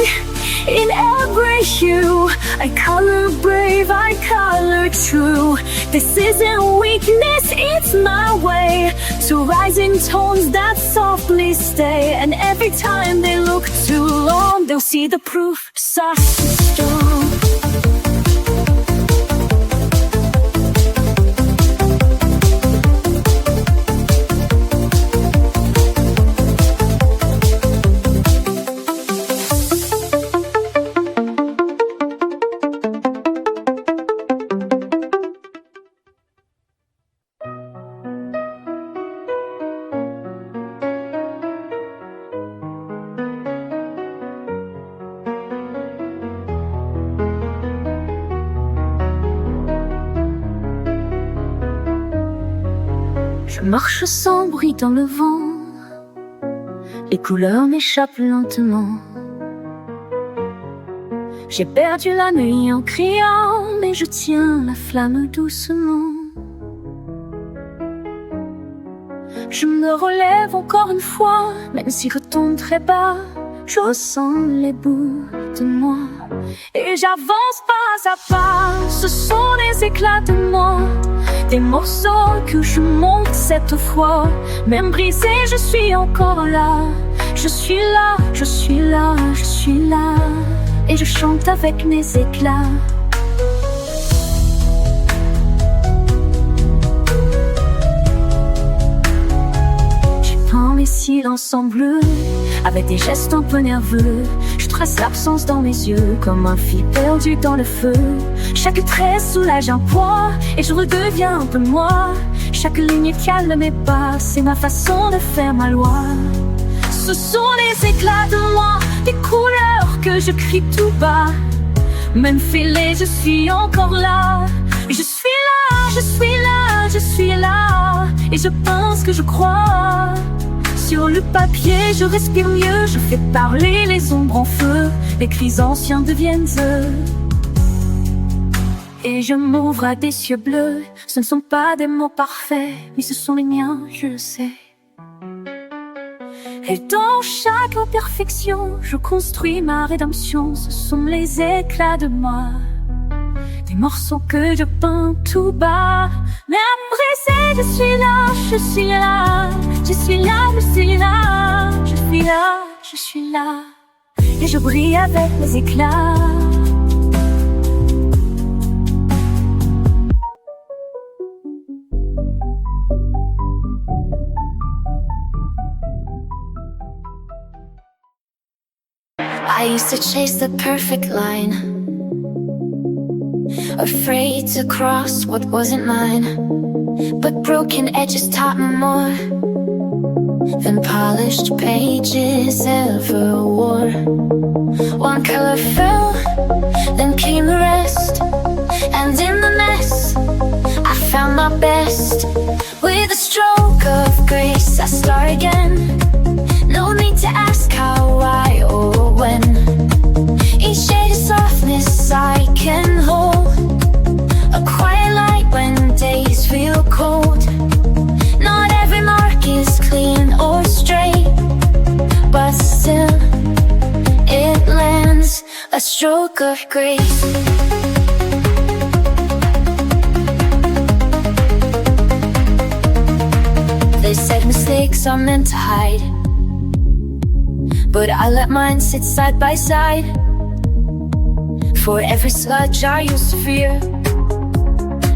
in every hue. I color brave, I color true. This isn't weakness, it's my way to rise in tones that softly stay. And every time they look too long, they'll see the proof. Soft is strong. Je marche sans bruit dans le vent, les couleurs m'échappent lentement. J'ai perdu la nuit en criant, mais je tiens la flamme doucement. Je me relève encore une fois, même si je tombe très bas, je ressens les bouts de moi. Et j'avance pas à pas, ce sont des éclats de moi, des morceaux que je monte cette fois. Même brisé, je suis encore là. Je suis là, je suis là, je suis là. Et je chante avec mes éclats. J'étends mes silence en bleu. Avec des gestes un peu nerveux, je trace l'absence dans mes yeux, comme un fil perdu dans le feu. Chaque trait soulage un poids, et je redeviens un peu moi. Chaque ligne calme mes pas, c'est ma façon de faire ma loi. Ce sont les éclats de moi, des couleurs que je crie tout bas. Même fêlée, je suis encore là. Je suis là, je suis là, je suis là. Et je pense que je crois. Sur le papier, je respire mieux. Je fais parler les ombres en feu. Les cris anciens deviennent eux. Et je m'ouvre à des cieux bleus. Ce ne sont pas des mots parfaits, mais ce sont les miens, je le sais. Et dans chaque imperfection, je construis ma rédemption. Ce sont les éclats de moi, des morceaux que je peins tout bas. Même brisé, je suis là, je suis là. Je suis là, je suis là. Je suis là, je suis là. Et je brille avec les éclats. I used to chase the perfect line, afraid to cross what wasn't mine. But broken edges taught me more than polished pages ever wore. One color fell, then came the rest, and in the mess I found my best. With a stroke of grace I start again. No need to ask how, why, or when. Each shade of softness I can hold, a quiet light when days feel cold. Not every mark is clean or straight, but still it lands, a stroke of grace. They said mistakes are meant to hide, but I let mine sit side by side. For every sludge I used to fear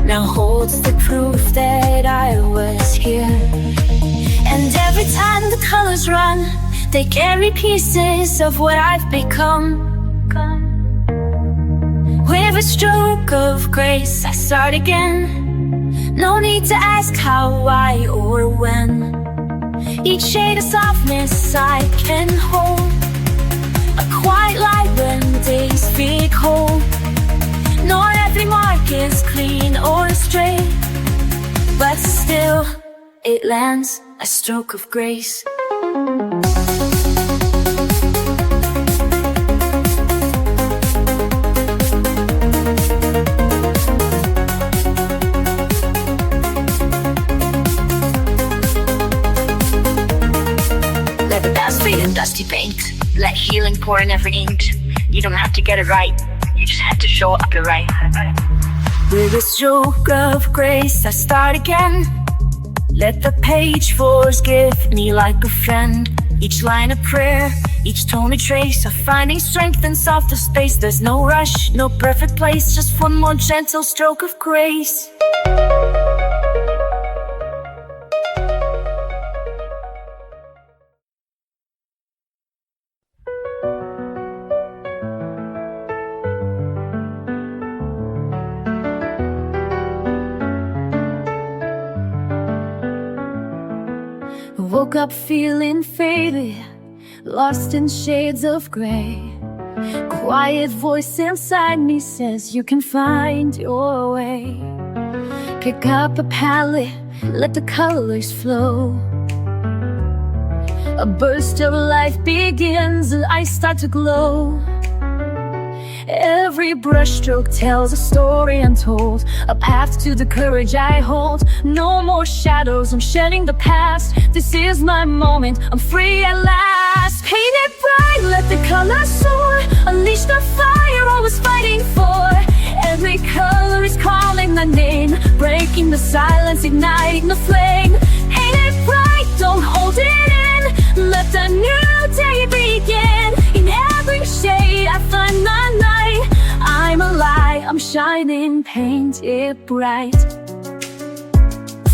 now holds the proof that I was here. And every time the colors run, they carry pieces of what I've become. With a stroke of grace I start again. No need to ask how, why, or when. Each shade of softness I can hold, a quiet light when days feel cold. Not every mark is clean or straight, but still it lands, a stroke of grace. Dusty paint, let healing pour in every ink. You don't have to get it right, you just have to show up right. With a stroke of grace I start again. Let the page forgive me like a friend. Each line a prayer, each tone a trace of finding strength in softer space. There's no rush, no perfect place, just one more gentle stroke of grace. Woke up feeling faded, lost in shades of gray. Quiet voice inside me says you can find your way. Pick up a palette, let the colors flow. A burst of life begins and I start to glow. Every brushstroke tells a story untold, a path to the courage I hold. No more shadows, I'm shedding the past. This is my moment, I'm free at last. Paint it bright, let the colors soar. Unleash the fire I was fighting for. Every color is calling my name, breaking the silence, igniting the flame. Paint it bright, don't hold it in. Let the new day begin. In every shade I find my light. I'm alive, I'm shining, paint it bright.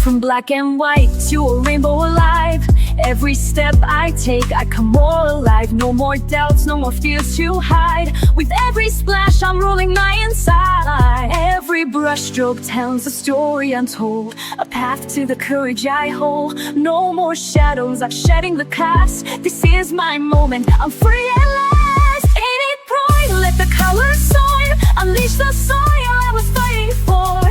From black and white to a rainbow alive. Every step I take, I come more alive. No more doubts, no more fears to hide. With every splash, I'm rolling my inside. Every brushstroke tells a story untold, a path to the courage I hold. No more shadows, I'm shedding the past. This is my moment, I'm free at last. Ain't it bright? Let the colors soar. Unleash the soil I was fighting for.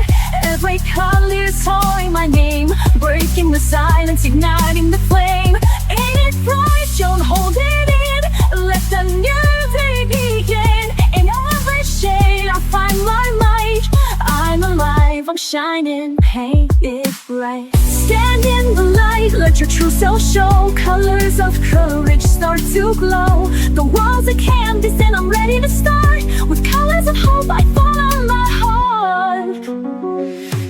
Every color calling my name, breaking the silence, igniting the flame. Ain't it bright? Don't hold it in. Let the new day begin. In every shade I find my light. I'm alive, I'm shining, paint it bright. Stand in the light, let your true self show. Colors of courage start to glow. The world's a canvas and I'm ready to start. With colors of hope I follow my heart.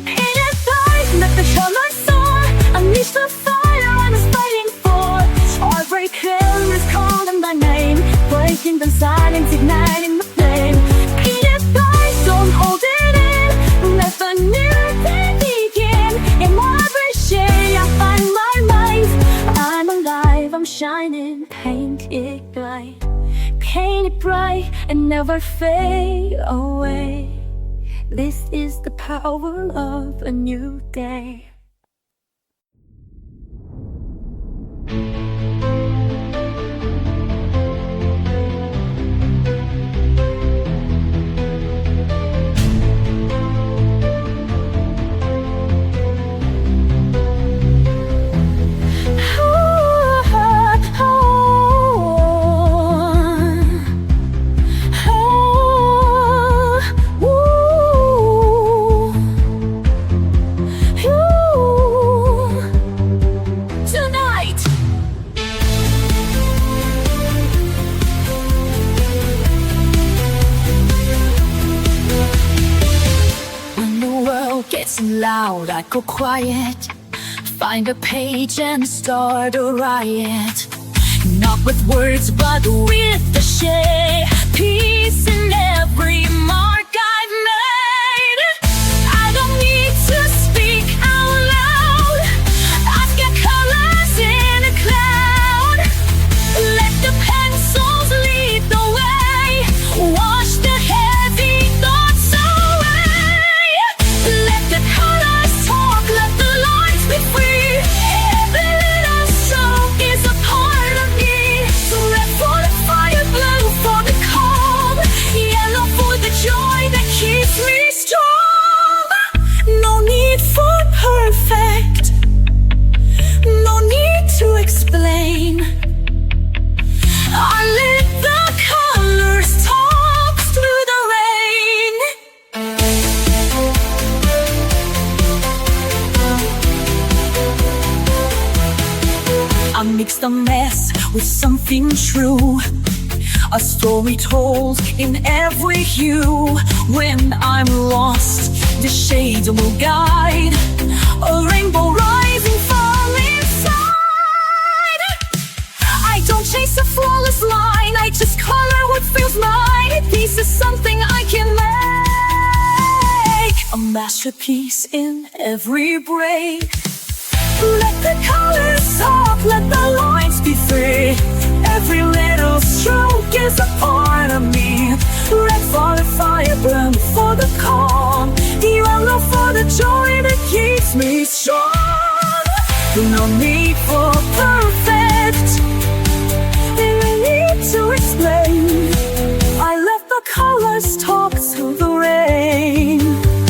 Ain't it bright? Let the colors soar. Unleash the fire I was fighting for. Heartbreaker is calling my name, breaking the silence, igniting the flame. Ain't it bright? Don't hold it in. Let the new day begin. In every shade I find my light. I'm alive, I'm shining, paint it bright. Paint it bright and never fade away. This is the power of a new day. Loud, I go quiet. Find a page and start a riot. Not with words, but with the shade. Peace in every mark I've made. I don't need to speak out loud. I've got colors in a cloud. Let the pencils lead the way. Wash the heavy thoughts away. Let the colors talk, let the lines be free. Every little stroke is a part of me. So red for the fire, blue for the calm, yellow for the joy that keeps me strong. No need for perfect, no need to explain. I let the colors talk through the rain. I mix the mess with something true, a story told in every hue. When I'm lost, the shades will guide, a rainbow rising from inside. I don't chase a flawless line, I just color what feels mine. Peace is something I can make, a masterpiece in every break. Let the colors talk, let the lines be free. Every little stroke is a part of me. Red for the fire, blue for the calm, yellow for the joy that keeps me strong. No need for perfect, no need to explain. I let the colors talk through the rain.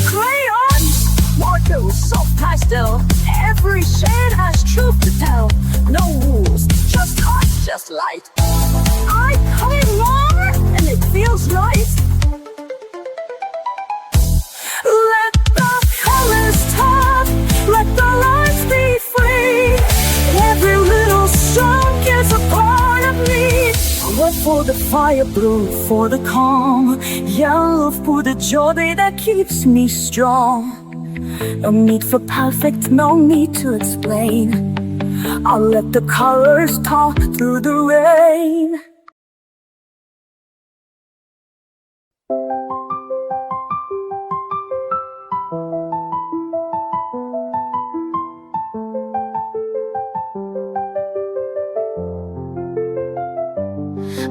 Crayons, markers, soft pastel, every shade has truth to tell. No rules, just touch, just light. I color more and it feels right. Let the colors talk, let the lines be free. Every little stroke is a part of me. Red for the fire, blue for the calm, yellow for the joy that keeps me strong. No need for perfect, no need to explain. I'll let the colors talk through the rain.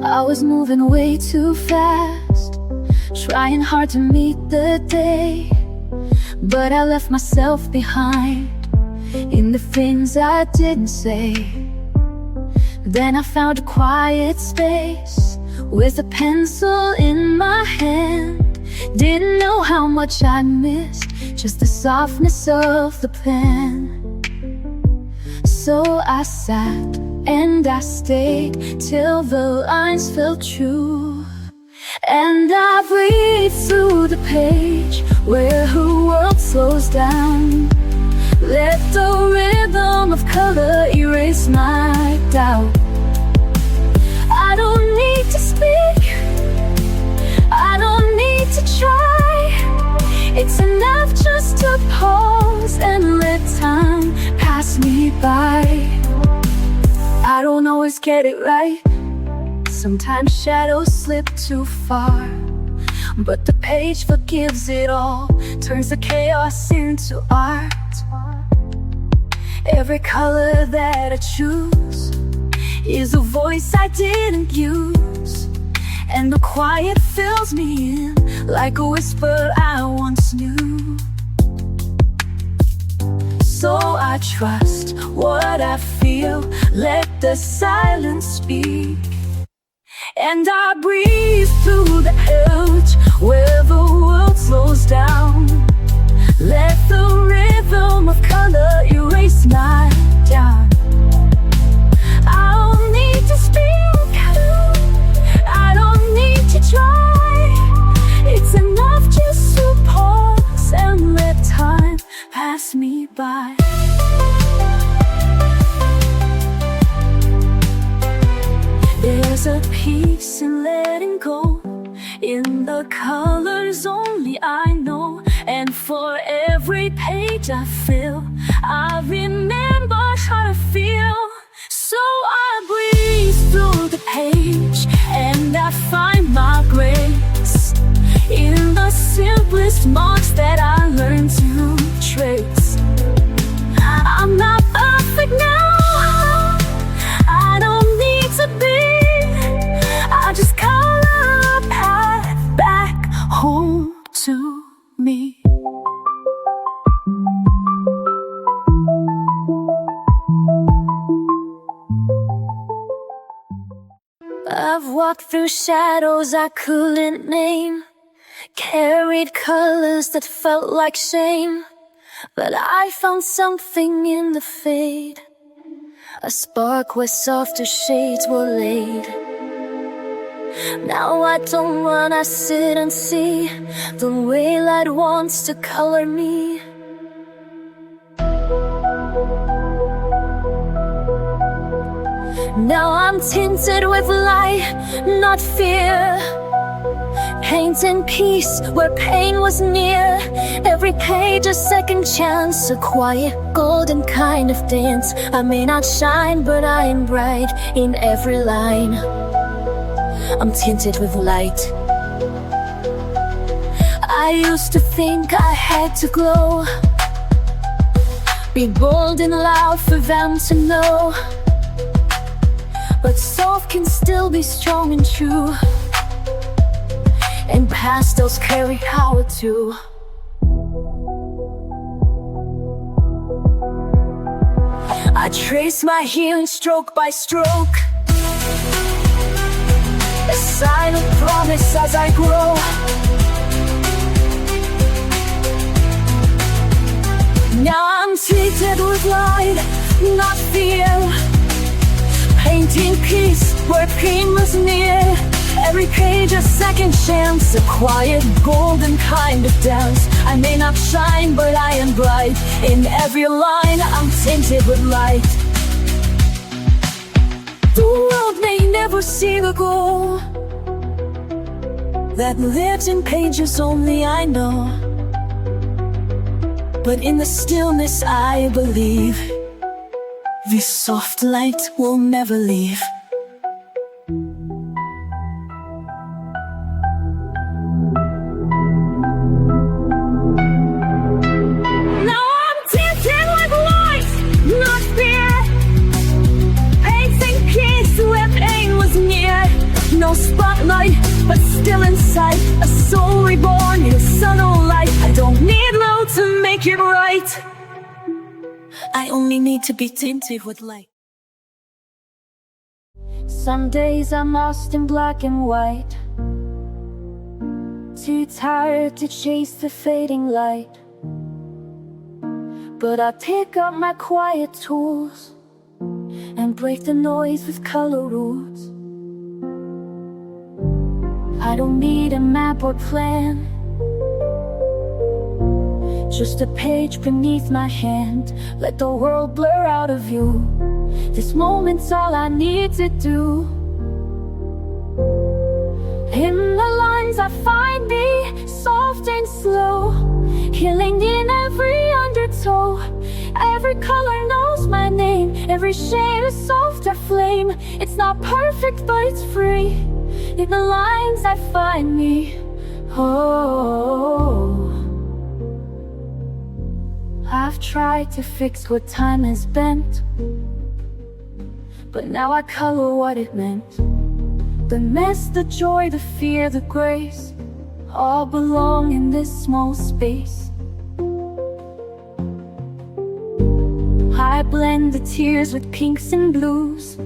I was moving way too fast, trying hard to meet the day. But I left myself behind in the things I didn't say. Then I found a quiet space with a pencil in my hand. Didn't know how much I missed, just the softness of the pen. So I sat and I stayed till the lines felt true. And I breathed through the page where her world slows down. Let the rhythm of color erase my doubt. I don't need to speak, I don't need to try. It's enough just to pause and let time pass me by. I don't always get it right, sometimes shadows slip too far. But the page forgives it all, turns the chaos into art. Every color that I choose is a voice I didn't use, and the quiet fills me in like a whisper I once knew. So I trust what I feel, let the silence speak. And I breathe through the edge where the world slows down. Let the rhythm of color erase my doubt. I don't need to speak, I don't need to try. It's enough just to pause and let time pass me by. There's a peace in letting go, in the colors only I know. And for every page I fill, I remember how to feel. So I breathe through the page and I find my grace in the simplest marks that I learned to trace. I'm not perfect now, I don't need to be. I just color a path back home to me. I've walked through shadows I couldn't name, carried colors that felt like shame. But I found something in the fade, a spark where softer shades were laid. Now I don't run, I sit and see the way light wants to color me. Now I'm tinted with light, not fear. Painting peace where pain was near. Every page a second chance, a quiet golden kind of dance. I may not shine, but I am bright in every line. I'm tinted with light. I used to think I had to glow, be bold and loud for them to know. But soft can still be strong and true, and pastels carry power too. I trace my healing stroke by stroke, a silent promise as I grow. Now I'm treated with light, not fear. Painting peace where pain was near. Every page a second chance, a quiet golden kind of dance. I may not shine, but I am bright. In every line I'm tinted with light. The world may never see the goal that lives in pages only I know. But in the stillness I believe this soft light will never leave. Now I'm tinted with light, not fear. Painting peace where pain was near. but still inside, a soul reborn in sunlight. I don't need love to make it right. I only need to be tinted with light. Some days I'm lost in black and white, too tired to chase the fading light. But I pick up my quiet tools and break the noise with color rules. I don't need a map or plan, just a page beneath my hand. Let the world blur out of view. This moment's all I need to do. In the lines I find me, soft and slow, healing in every undertow. Every color knows my name, every shade a softer flame. It's not perfect, but it's free. In the lines I find me, oh. I've tried to fix what time has bent, but now I color what it meant. The mess, the joy, the fear, the grace, all belong in this small space. I blend the tears with pinks and blues,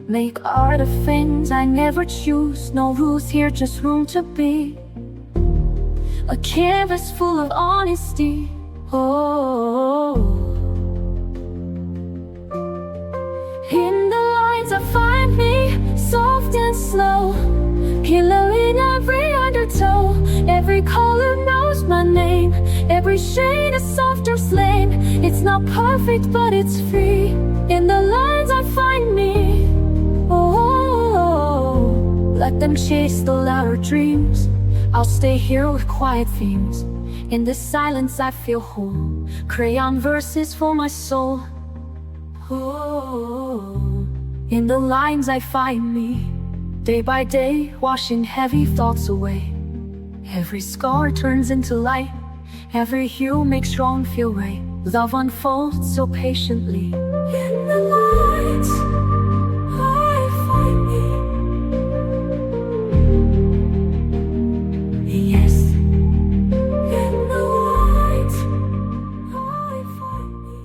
make art of things I never choose. No rules here, just room to be. A canvas full of honesty, oh. In the lines I find me, soft and slow, pillow in every undertow. Every color knows my name, every shade a softer flame. It's not perfect, but it's free. In the lines I find me, oh. Let them chase the louder dreams, I'll stay here with quiet themes. In this silence I feel whole, crayon verses for my soul, oh. In the lines I find me, day by day, washing heavy thoughts away. Every scar turns into light, every hue makes wrong feel right. Love unfolds so patiently. In the lines I find me, yes. In the lines I find me.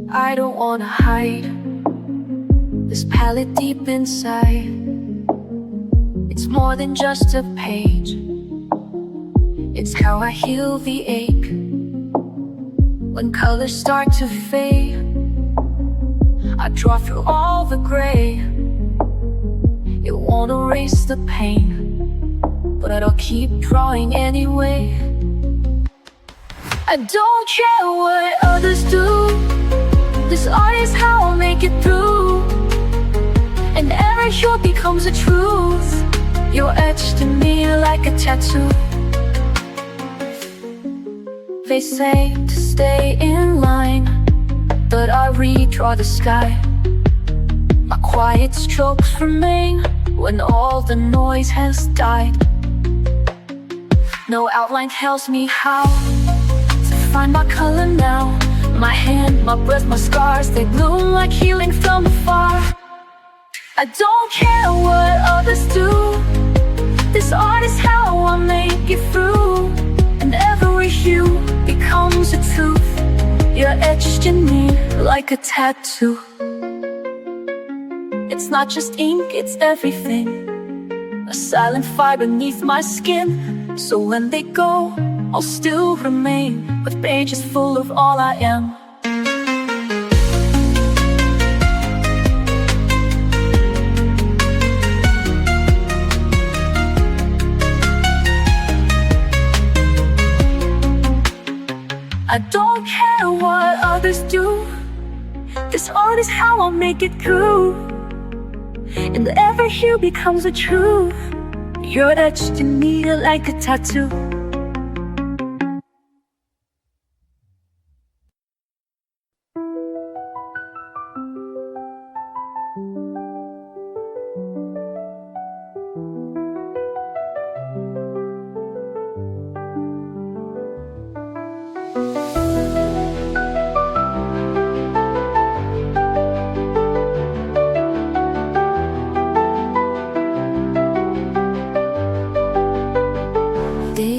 I don't wanna hide this palette deep inside. It's more than just a page, it's how I heal the ache. When colors start to fade, I draw through all the gray. It won't erase the pain, but I'll keep drawing anyway. I don't care what others do, this art is how I'll make it through. And every hue becomes a truth, you're etched in me like a tattoo. They say to stay in line, but I redraw the sky. My quiet strokes remain when all the noise has died. No outline tells me how to find my color now. My hand, my breath, my scars, they bloom like healing from afar. I don't care what others do, this art is how I make it through. And every hue becomes a truth, you're etched in me like a tattoo. It's not just ink, it's everything, a silent fire beneath my skin. So when they go, I'll still remain with pages full of all I am. I don't care what others do, this art is how I'll make it through. And every hue becomes a truth, you're etched in me like a tattoo.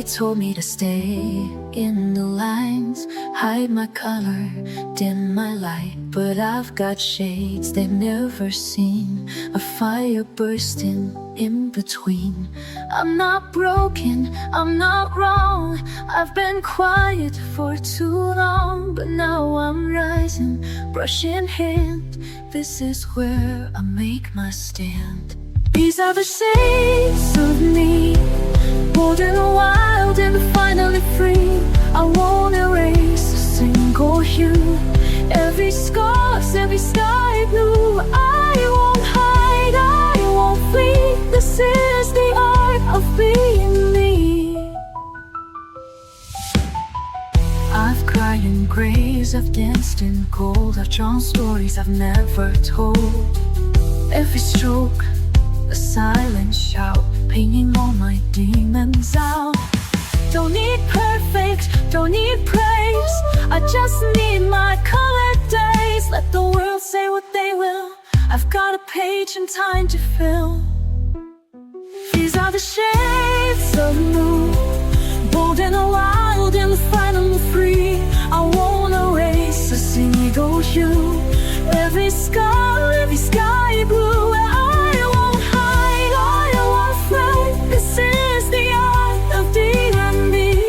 told me to stay in the lines, hide my color, dim my light. But I've got shades they've never seen, a fire bursting in between. I'm not broken, I'm not wrong, I've been quiet for too long. But now I'm rising, brush in hand, this is where I make my stand. These are the shades of me, bold and wild and finally free. I won't erase a single hue, every scar's, every sky blue. I won't hide, I won't flee, this is the art of being me. I've cried in grays, I've danced in gold, I've drawn stories I've never told. Every stroke, a silent shout, painting all my demons out. Don't need perfect, don't need praise, I just need my colored days. Let the world say what they will, I've got a page and time to fill. These are the shades of blue, bold and wild and finally free. I won't erase a single hue, every scar, every sky blue. This is the art of Dreamy.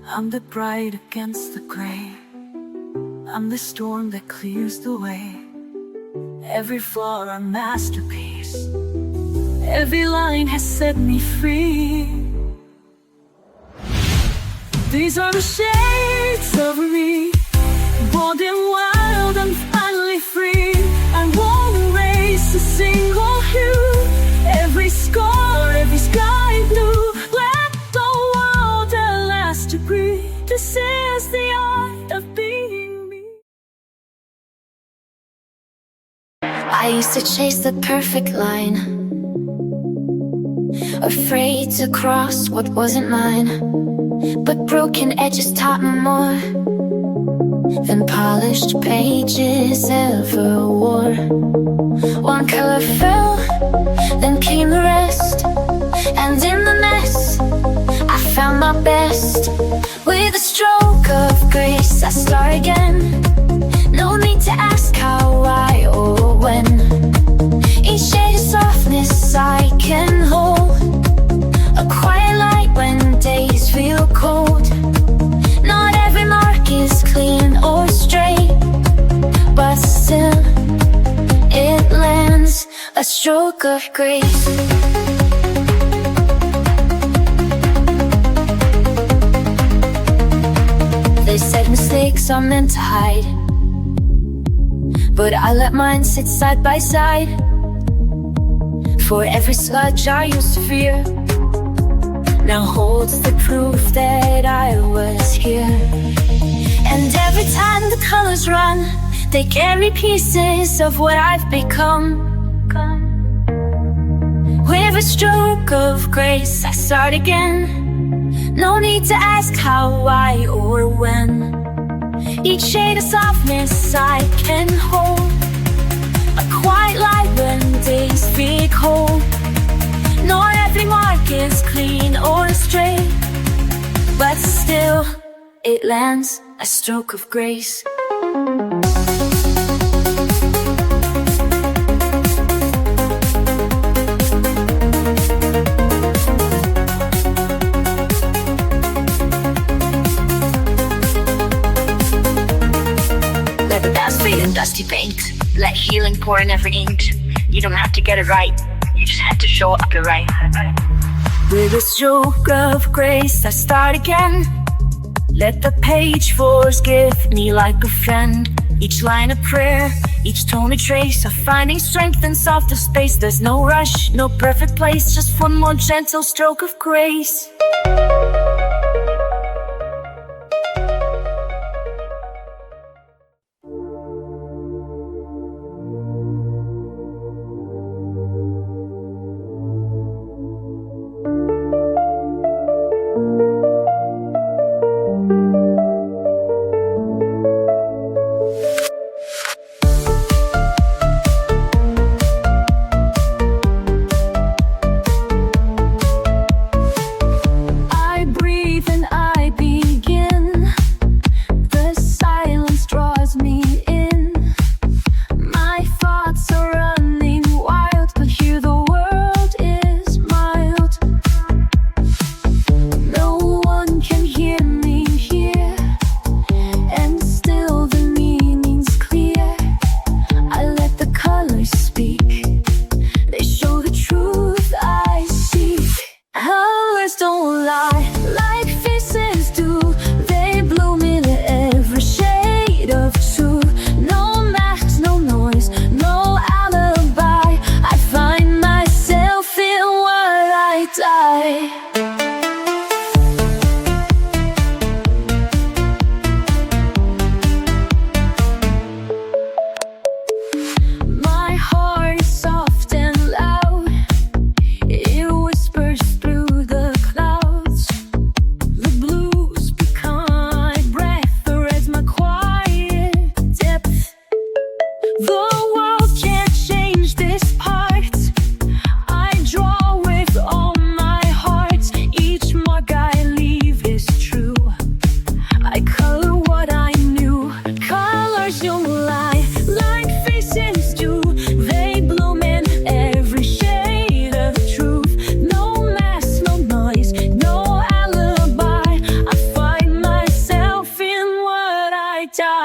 I'm the bright against the gray, I'm the storm that clears the way. Every flaw a masterpiece, every line has set me free. These are the shades of me, bold and wild and finally free. I won't erase a single hue, every scar, every sky blue. Let the world at last agree, this is the art of being me. I used to chase the perfect line, afraid to cross what wasn't mine. But broken edges taught me more than polished pages ever wore. One color fell, then came the rest, and in the mess I found my best. With a stroke of grace I start again, no need to ask how, why, or when. Each shade of softness I can hold, a quiet light when days feel cold. Not every mark is clean or straight, but still it lands, a stroke of grace. They said mistakes are meant to hide, but I let mine sit side by side. For every sludge I used to fear now holds the proof that I was here. And every time the colors run, they carry pieces of what I've become. With a stroke of grace I start again, no need to ask how, why, or when. Each shade of softness I can hold, a quiet light when days feel cold. Not every mark is clean or straight, but still it lands, a stroke of grace. Let the dust fade in dusty paint, let healing pour in every ink. You don't have to get it right, you just have to show up the right. With a stroke of grace I start again, let the page forgive me like a friend. Each line a prayer, each tone a trace of finding strength in softer space. There's no rush, no perfect place, just one more gentle stroke of grace.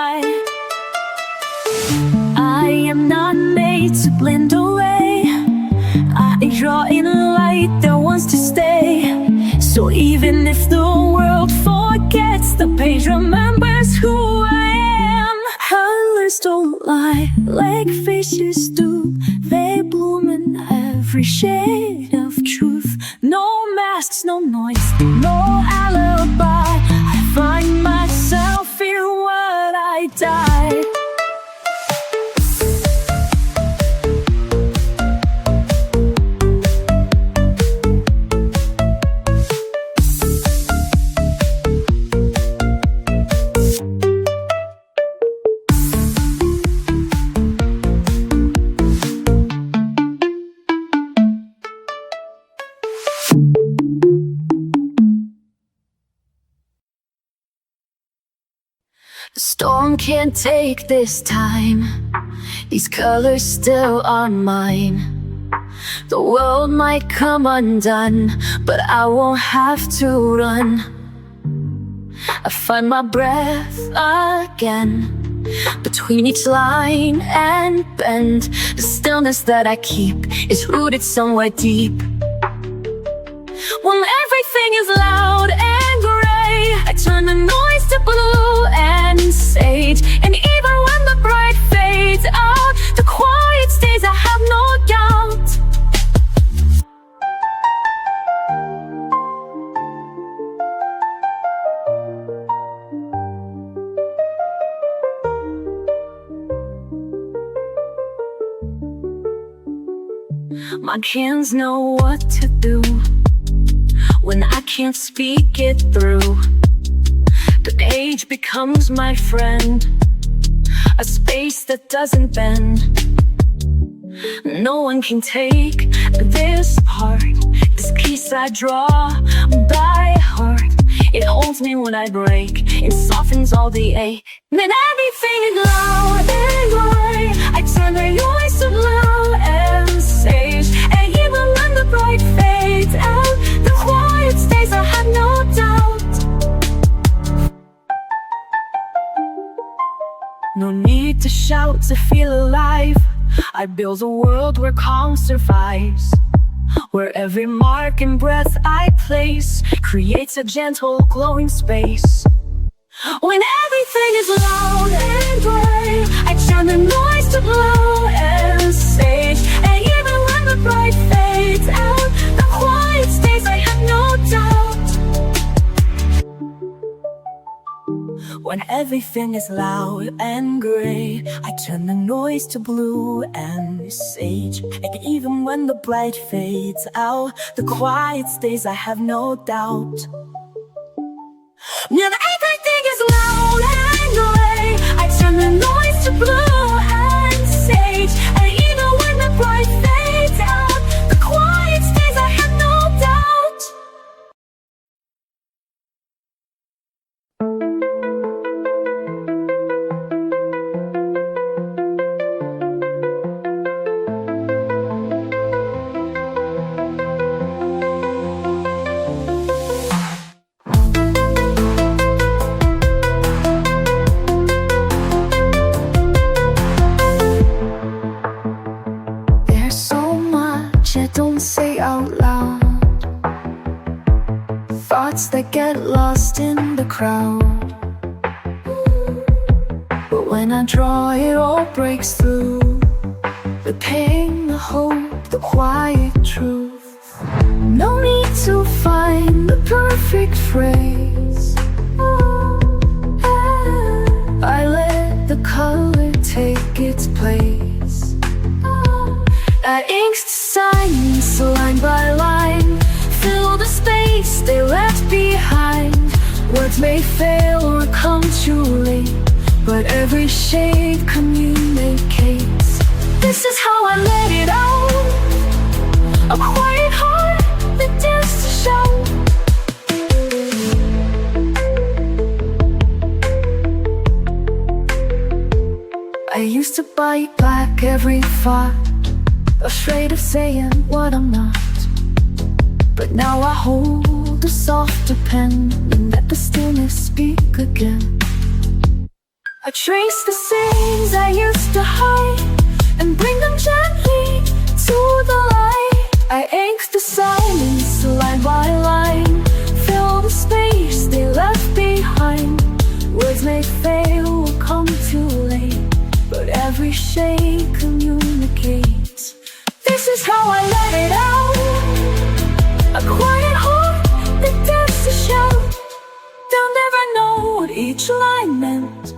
die. I am not made to blend away. I draw in a light that wants to stay. So even if the world forgets, the page remembers who I am. Colors don't lie like faces do. They bloom in every shade of truth. No masks, no noise, no alibi. I find myself in what I die. The storm can't take this time. These colors still are mine. The world might come undone, but I won't have to run. I find my breath again between each line and bend. The stillness that I keep is rooted somewhere deep. When everything is loud and gray, I turn the noise to blue and sage. And even when the bright fades out, the quiet stays, I have no doubt. My hands know what to do when I can't speak it through. The page becomes my friend, a space that doesn't bend. No one can take this part, this piece I draw by heart. It holds me when I break, it softens all the ache. Then everything is loud and gray, I turn the noise to blue and sage. And even when the bright fades out, the quiet stays, I have no doubt. No need to shout to feel alive. I build a world where calm survives, where every mark and breath I place creates a gentle glowing space. When everything is loud and gray, I turn the noise to blue and sage. And even when the bright fades out, the quiet stays, I have no doubt. When everything is loud and gray, I turn the noise to blue and sage. And even when the bright fades out, the quiet stays, I have no doubt. When everything is loud and gray, I turn the noise to blue and sage. And even when the bright fades out, the quiet stays, I have no doubt. Don't say out loud, thoughts that get lost in the crowd. But when I draw, it all breaks through. The pain, the hope, the quiet truth. No need to find the perfect phrase. I let the color take its place. That inked signs, line by line, fill the space they left behind. Words may fail or come too late, but every shade communicates. This is how I let it out, a quiet heart that dares to shout. I used to bite back every thought, afraid of saying what I'm not. But now I hold a softer pen and let the stillness speak again. I trace the scenes I used to hide and bring them gently to the light. I ink the silence line by line, fill the space they left behind. Words may fail or come too late, but every shade communicates. This is how I let it out, a quiet heart that dares to shout. They'll never know what each line meant,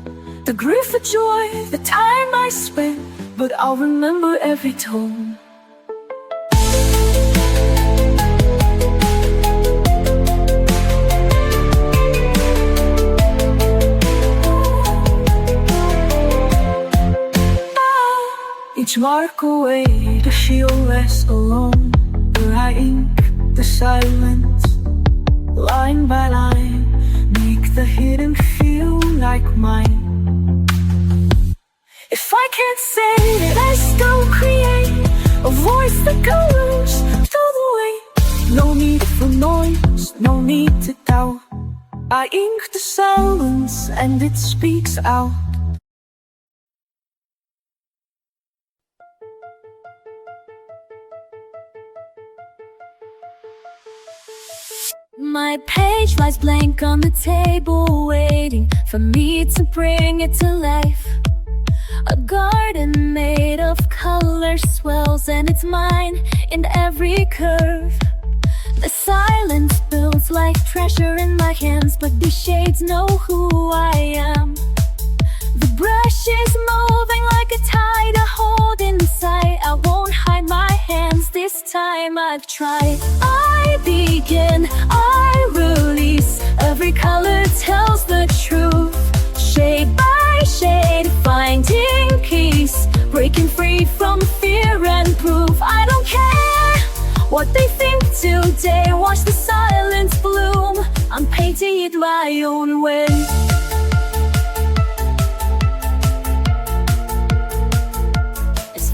the grief, the joy, the time I spent, but I'll remember every tone. Each mark away to feel less alone, where I ink the silence line by line, make the hidden feel like mine. If I can't say it, I still create a voice that goes through the weight. No need for noise, no need to doubt. I ink the silence and it speaks out. My page lies blank on the table, waiting for me to bring it to life. A garden made of color swells, and it's mine in every curve. The silence builds like treasure in my hands, but the shades know who I am. The brush is moving like a tide I hold inside. I won't hide my hands, this time I've tried. I begin, I release, every color tells the truth. Shade by shade, finding peace, breaking free from fear and proof. I don't care what they think today, watch the silence bloom. I'm painting it my own way.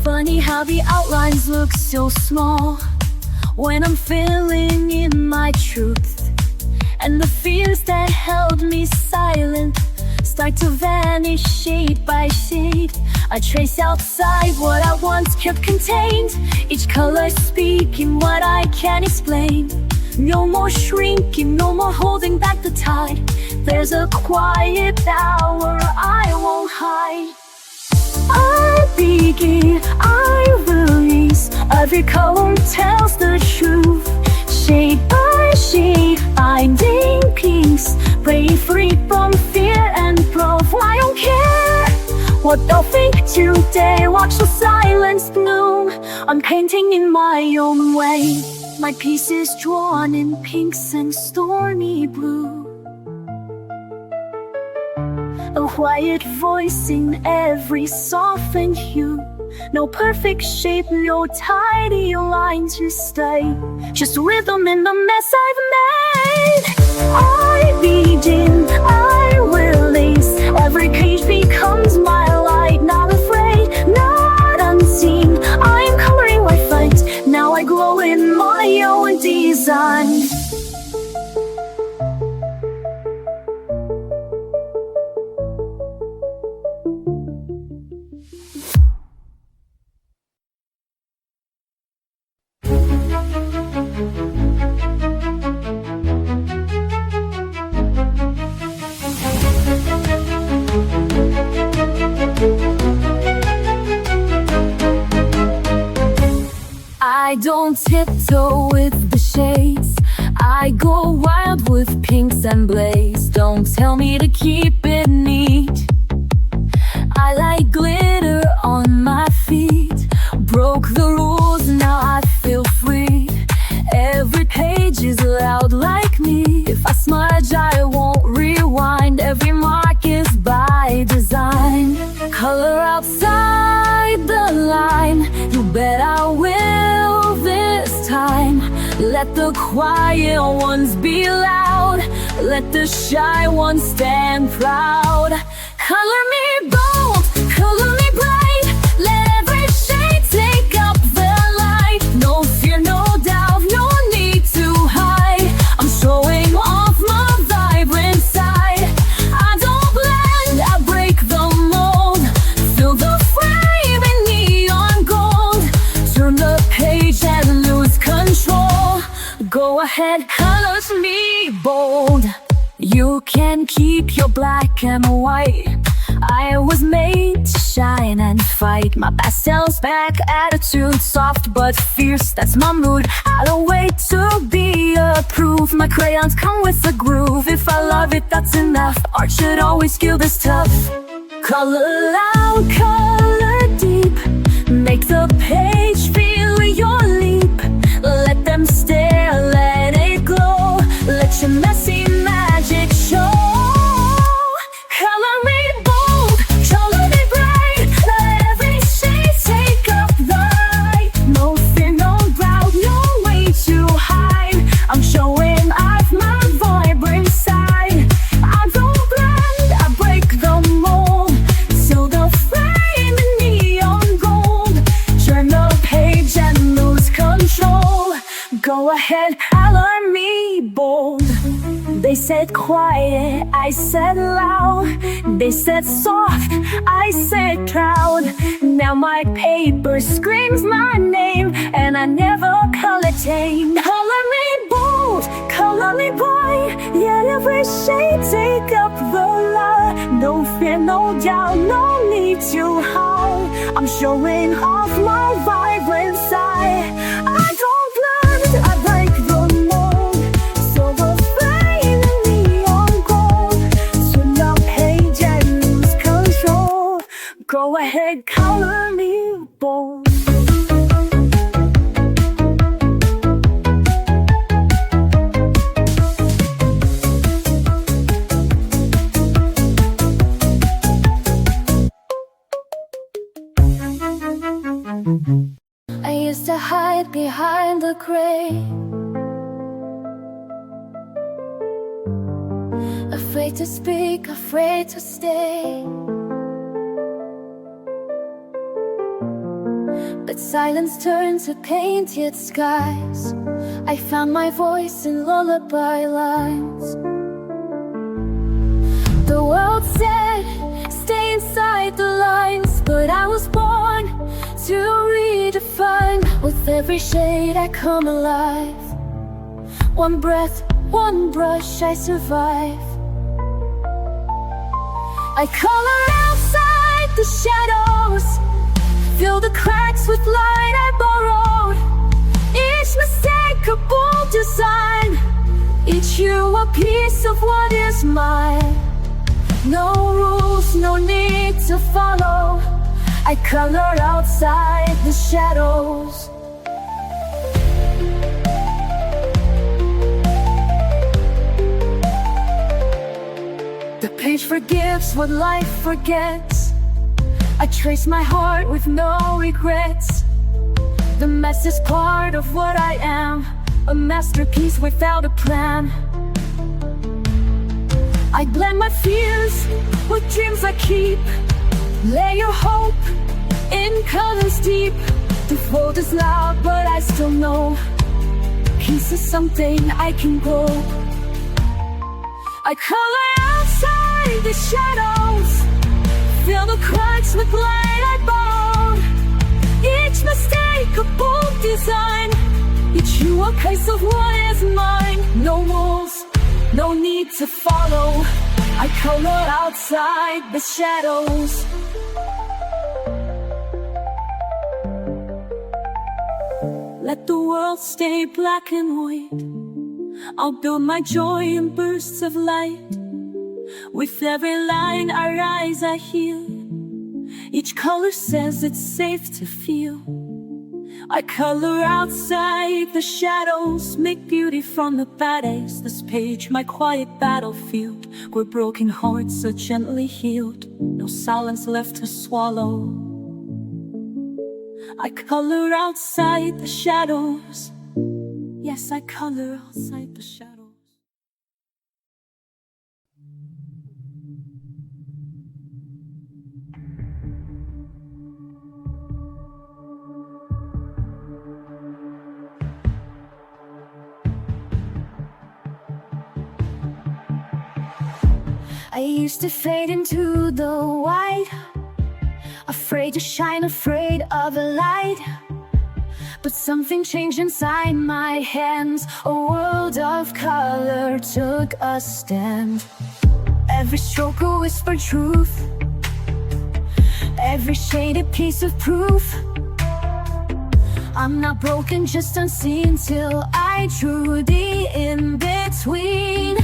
Funny how the outlines look so small when I'm filling in my truth, and the fears that held me silent start to vanish shade by shade. I trace outside what I once kept contained, each color speaking what I can't explain. No more shrinking, no more holding back the tide. There's a quiet hour I won't hide. I begin, I release, every color tells the truth. Shade by shade, finding peace, break free from fear and proof. I don't care what they'll think today, watch the silence bloom. I'm painting in my own way. My piece is drawn in pinks and stormy blue. A quiet voice in every softened hue. No perfect shape, no tidy line to stay, just rhythm in the mess I've made. I begin, I release, every page becomes my light. Not afraid, not unseen, I'm coloring my fight. Now I glow in my own design. I don't tiptoe with the shades, I go wild with pinks and blaze. Don't tell me to keep it neat, I like glitter on my feet. Broke the rules, now I feel free. Every page is loud like me. If I smudge, I won't rewind. Every mark is by design. Color outside the line, you bet I will this time. Let the quiet ones be loud, let the shy ones stand proud. Color me bold, color me bright, let every shade take up the light. No fear, no doubt, no need to hide. I'm showing off my vibrant side. I don't blend, I break the ahead, colors me bold. You can keep your black and white. I was made to shine and fight. My pastel's back, attitude soft but fierce. That's my mood, I don't wait to be approved. My crayons come with a groove. If I love it, that's enough. Art should always feel this tough. Color loud, color deep. Make the page feel your leap. Let them stare, let it glow. Let your messy magic show. Color me bold, color me bright. Let every shade take up the light. No fear, no doubt, no way to hide. I'm showing off my vibrant side. I don't blend, I break the mold. Till the frame in neon gold. Turn the page and lose control. Go ahead, color me bold. They said quiet, I said loud. They said soft, I said proud. Now my paper screams my name, and I never color change. Color me bold, color me bright. Yet every shade take up the light. No fear, no doubt, no need to hide. I'm showing off my vibrant side. I don't blend, I break the mold. Silver flame in neon gold. Turn the page and lose control. Go ahead, color me bold. I used to hide behind the gray, afraid to speak, afraid to stay. But silence turned to painted skies. I found my voice in lullaby lines. The world said, stay inside the lines, but I was born to redefine. With every shade I come alive. One breath, one brush, I survive. I color outside the shadows, fill the cracks with light I borrowed. Each mistake a bold design, each hue a piece of what is mine. No rules, no need to follow. I color outside the shadows. The page forgives what life forgets. I trace my heart with no regrets. The mess is part of what I am, a masterpiece without a plan. I blend my fears with dreams I keep. Lay your hope in colors deep. The fold is loud, but I still know peace is something I can grow. I color outside the shadows, fill the cracks with light I borrowed. Each mistake a bold design, each hue a piece of what is mine. No rules, no need to follow. I color outside the shadows. Let the world stay black and white. I'll build my joy in bursts of light. With every line I rise, I heal. Each color says it's safe to feel. I color outside the shadows, make beauty from the bad days. This page, my quiet battlefield, where broken hearts are gently healed. No silence left to swallow. I color outside the shadows. Yes, I color outside the shadows. I used to fade into the white, afraid to shine, afraid of the light. But something changed inside my hands. A world of color took a stand. Every stroke a whispered truth, every shade a piece of proof. I'm not broken, just unseen, till I drew the in-between.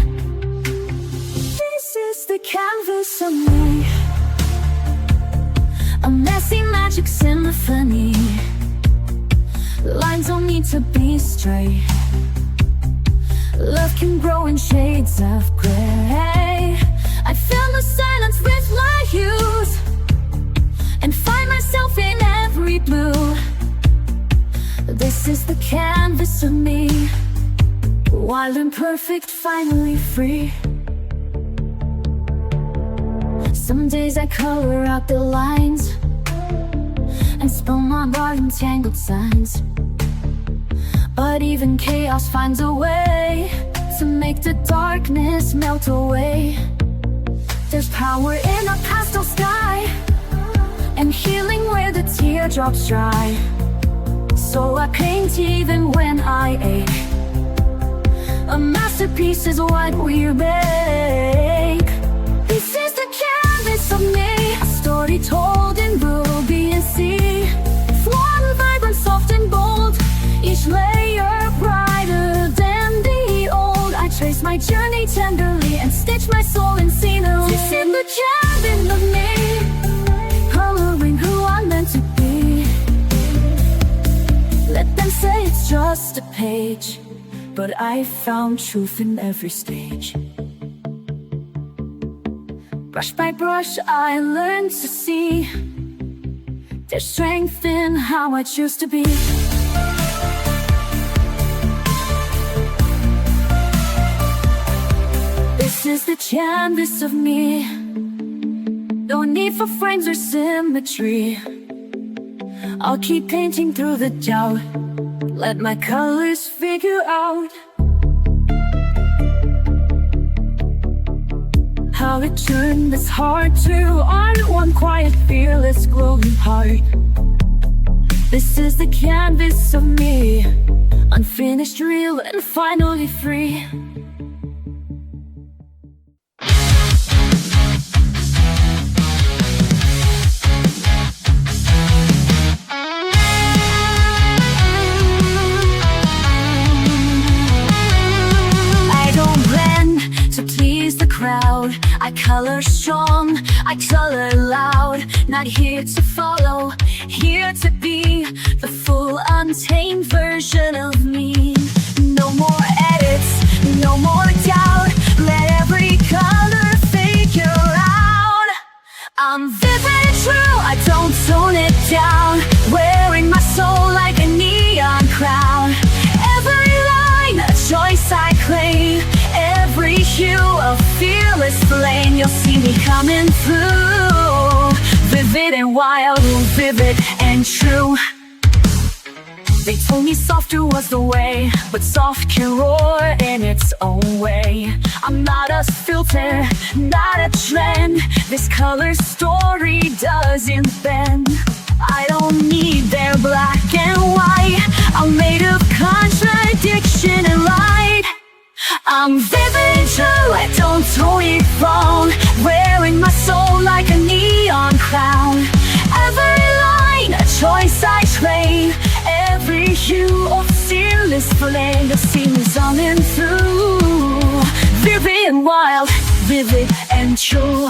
This is the canvas of me, a messy magic symphony. Lines don't need to be straight. Love can grow in shades of gray. I fill the silence with my hues and find myself in every blue. This is the canvas of me, wild and perfect, finally free. Some days I color out the lines and spill my art in tangled signs. But even chaos finds a way to make the darkness melt away. There's power in a pastel sky and healing where the teardrops dry. So I paint even when I ache. A masterpiece is what we make. This is the canvas of me, a story told in ruby and sea. Flawed, vibrant, soft and bold, each layer brighter than the old. I trace my journey tenderly and stitch my soul in scenery. This is the canvas of me, coloring who I'm meant to be. Let them say it's just a page, but I found truth in every stage. Brush by brush I learned to see there's strength in how I choose to be. This is the canvas of me, no need for frames or symmetry. I'll keep painting through the doubt, let my colors figure out how to turn this heart to art. One quiet, fearless, glowing heart. This is the canvas of me, unfinished, real, and finally free. I color strong, I color loud. Not here to follow, here to be the full untamed version of me. No more edits, no more doubt. Let every color figure out. I'm vivid and true, I don't tone it down. Wearing my soul like a neon crown. Every line, a choice I claim. Every hue of fearless flame, you'll see me coming through. Vivid and wild, vivid and true. They told me softer was the way, but soft can roar in its own way. I'm not a filter, not a trend. This color story doesn't bend. I don't need their black and white. I'm made of contradiction and light. I'm vivid and true, I don't tone it wrong. Wearing my soul like a neon crown. Every line, a choice I claim. Every hue of fearless flame, you'll see me zooming through. Vivid and wild, vivid and true.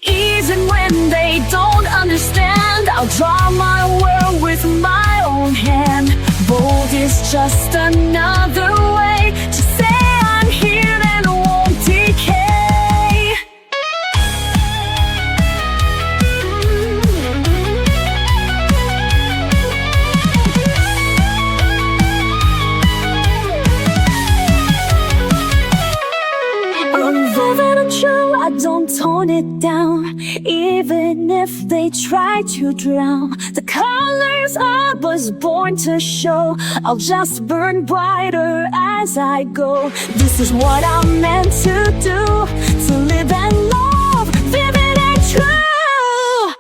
Even when they don't understand, I'll draw my world with my own hand. Bold is just another way to say I'm here and won't decay. I'm vivid and true, I don't tone it down. Even if they try to drown the colors I was born to show, I'll just burn brighter as I go. This is what I'm meant to do, to live and love, vivid and true.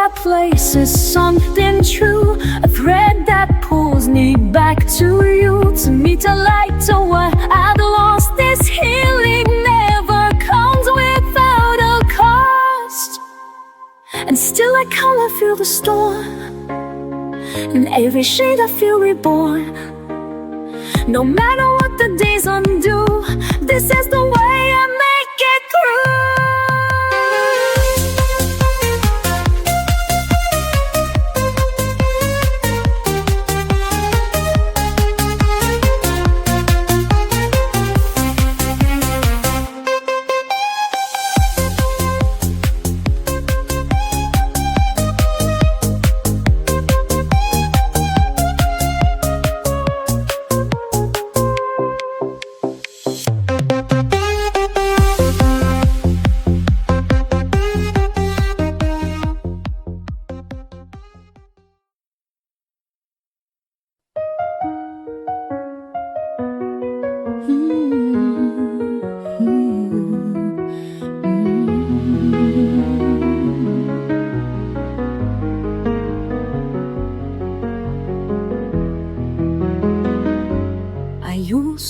that place is something true, a thread that pulls me back to you. To meet a light to what I'd lost, this healing never comes without a cost. And still I come, I feel the storm. In every shade I feel reborn. No matter what the days undo, this is the way I make it through.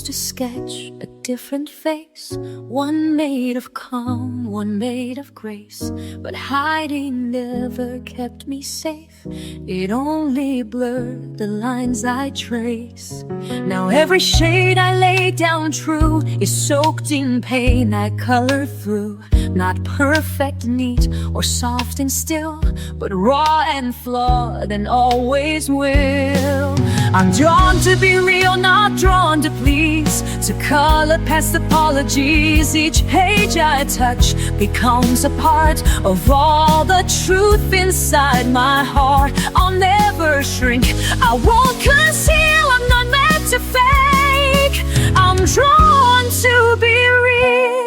To sketch a different face, one made of calm, one made of grace. But hiding never kept me safe, it only blurred the lines I trace. Now every shade I lay down true is soaked in pain I color through. Not perfect, neat, or soft and still, but raw and flawed and always will. I'm drawn to be real, not drawn to please, to color past apologies. Each page I touch becomes a part of all the truth inside my heart. I'll never shrink, I won't conceal, I'm not meant to fake. I'm drawn to be real.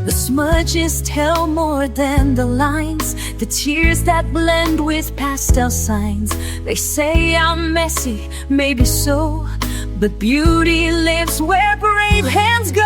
The smudges tell more than the lines, the tears that blend with pastel signs. They say I'm messy, maybe so, but beauty lives where brave hands go.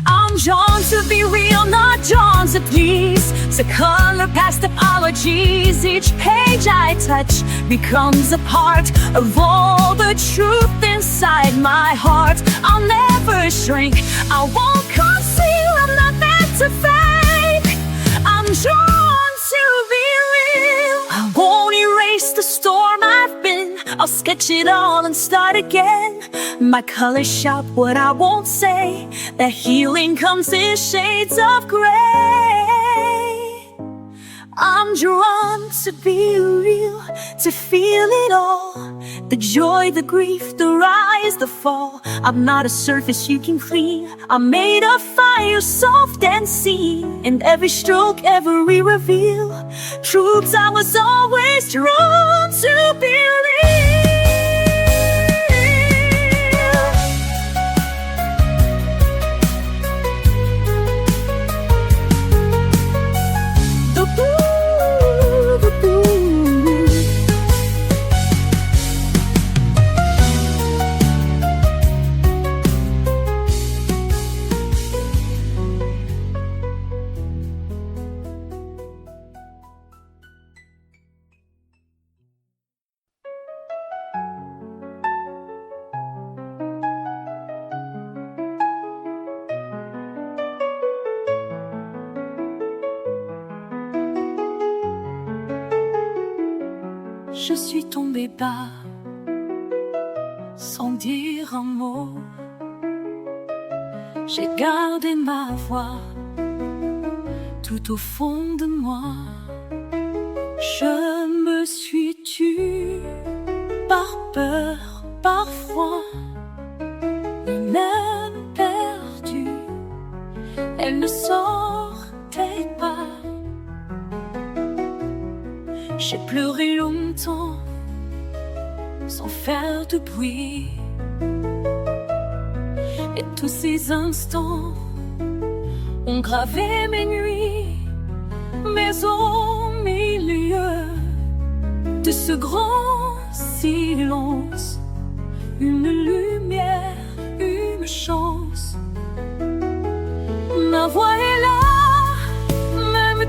I'm drawn to be real, not drawn to please, to color past apologies. Each page I touch becomes a part of all the truth inside my heart. I'll never shrink, I won't conceal, I'm not meant to fake. I'm drawn to be real. I won't erase the storm I've been, I'll sketch it all and start again. My colors shout what I won't say, that healing comes in shades of gray. I'm drawn to be real, to feel it all, the joy, the grief, the rise, the fall. I'm not a surface you can clean, I'm made of fire, soft and seen. In every stroke, every reveal, truths I was always drawn to believe. Je suis tombée bas, sans dire un mot. J'ai gardé ma voix, tout au fond de moi. Je me suis tue, par peur, par froid, et même perdue. Elle ne sortait pas. J'ai pleuré longtemps, sans faire de bruit. Et tous ces instants ont gravé mes nuits. Mais au milieu de ce grand silence, une lumière, une chance. Ma voix est là, même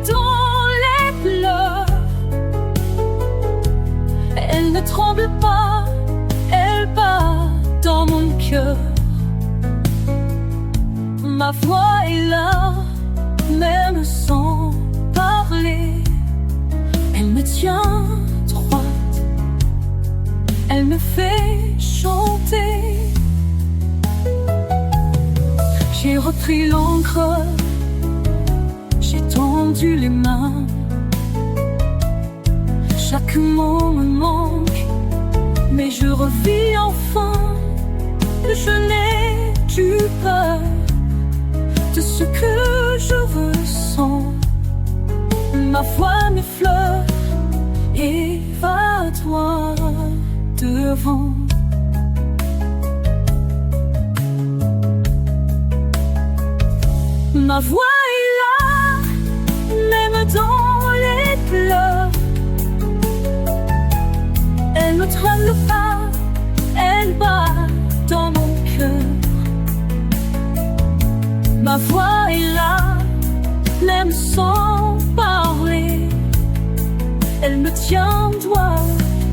Ma voix est là, même sans parler. Elle me tient droite, elle me fait chanter. J'ai repris l'encre, j'ai tendu les mains. Chaque mot me manque, mais je revis enfin. Je n'ai plus peur de ce que je ressens. Ma voix m'effleure et va droit devant. Ma voix est là, même dans les pleurs. Elle me tremble le pas, elle bat dans mon cœur. Ma voix est là, même sans parler. Elle me tient droit,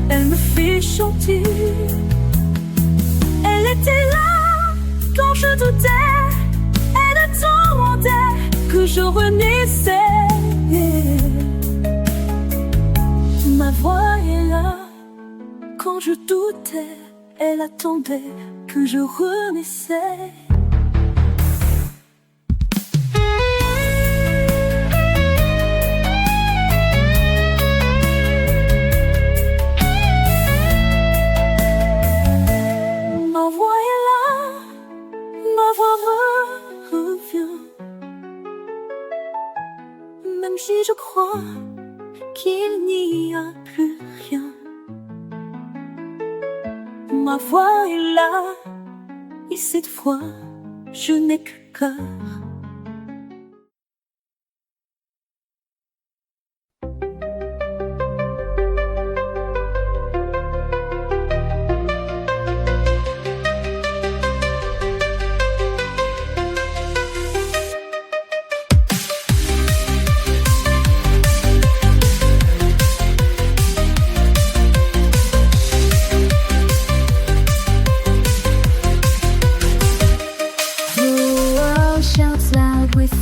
elle me fait chanter. Elle était là quand je doutais, elle attendait que je renaissais. Ma voix est là quand je doutais, elle attendait que je renaissais. Ma voix est là, ma voix revient. Même si je crois qu'il n'y a plus rien. Ma voix est là, et cette fois, je n'ai que cœur.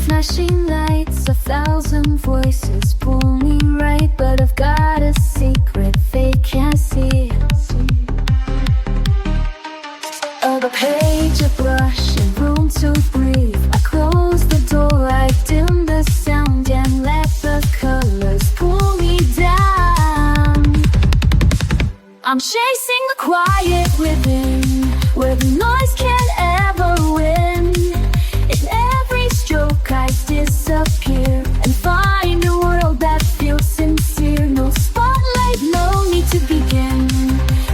Flashing lights, 1,000 voices pull me right, but I've got a secret they can't see. Of a page, a brush, and room to breathe. I close the door, I dim the sound, and let the colors pull me down. I'm chasing the quiet within, where the noise can't ever win. In every stroke I disappear and find a world that feels sincere. No spotlight, no need to begin,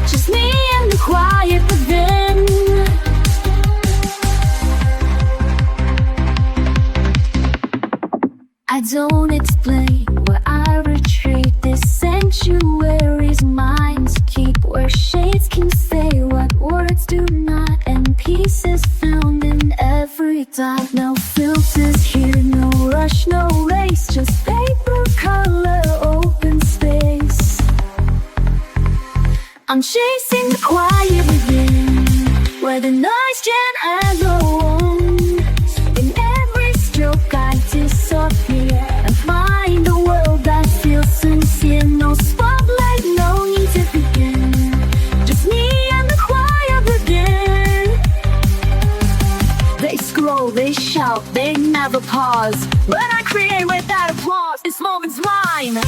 just me and the quiet within. I don't explain where I retreat. This sanctuary's mine to keep, where shades can say what words do not, and peace is found in every dot. No filters here, no rush, no race, just paper, color, open space. I'm chasing the quiet within, where the noise can't ever own. In every stroke I disappear and find a world that feels sincere. No spotlight, no need to begin, just me and the quiet within. They scroll, they shout, they never pause. When I create without applause, this moment's mine.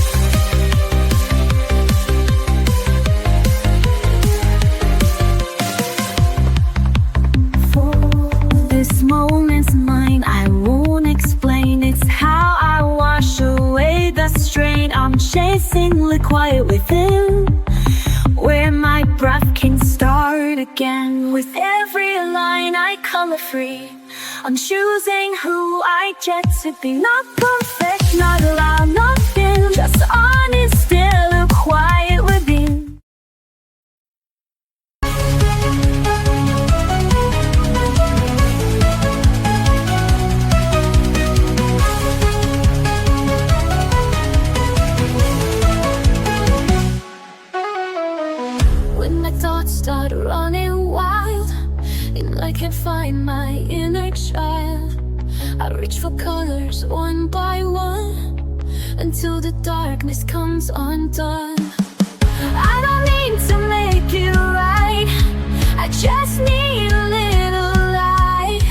This moment's mine, I won't explain. It's how I wash away the strain. I'm chasing the quiet within, where my breath can start again. With every line I color free, I'm choosing who I get to be. Not perfect, not loud, not thin, just honest, still a quiet within. When my thoughts start running wild and I can't find my inner child, reach for colors one by one until the darkness comes undone. I don't need to make it right, I just need a little light.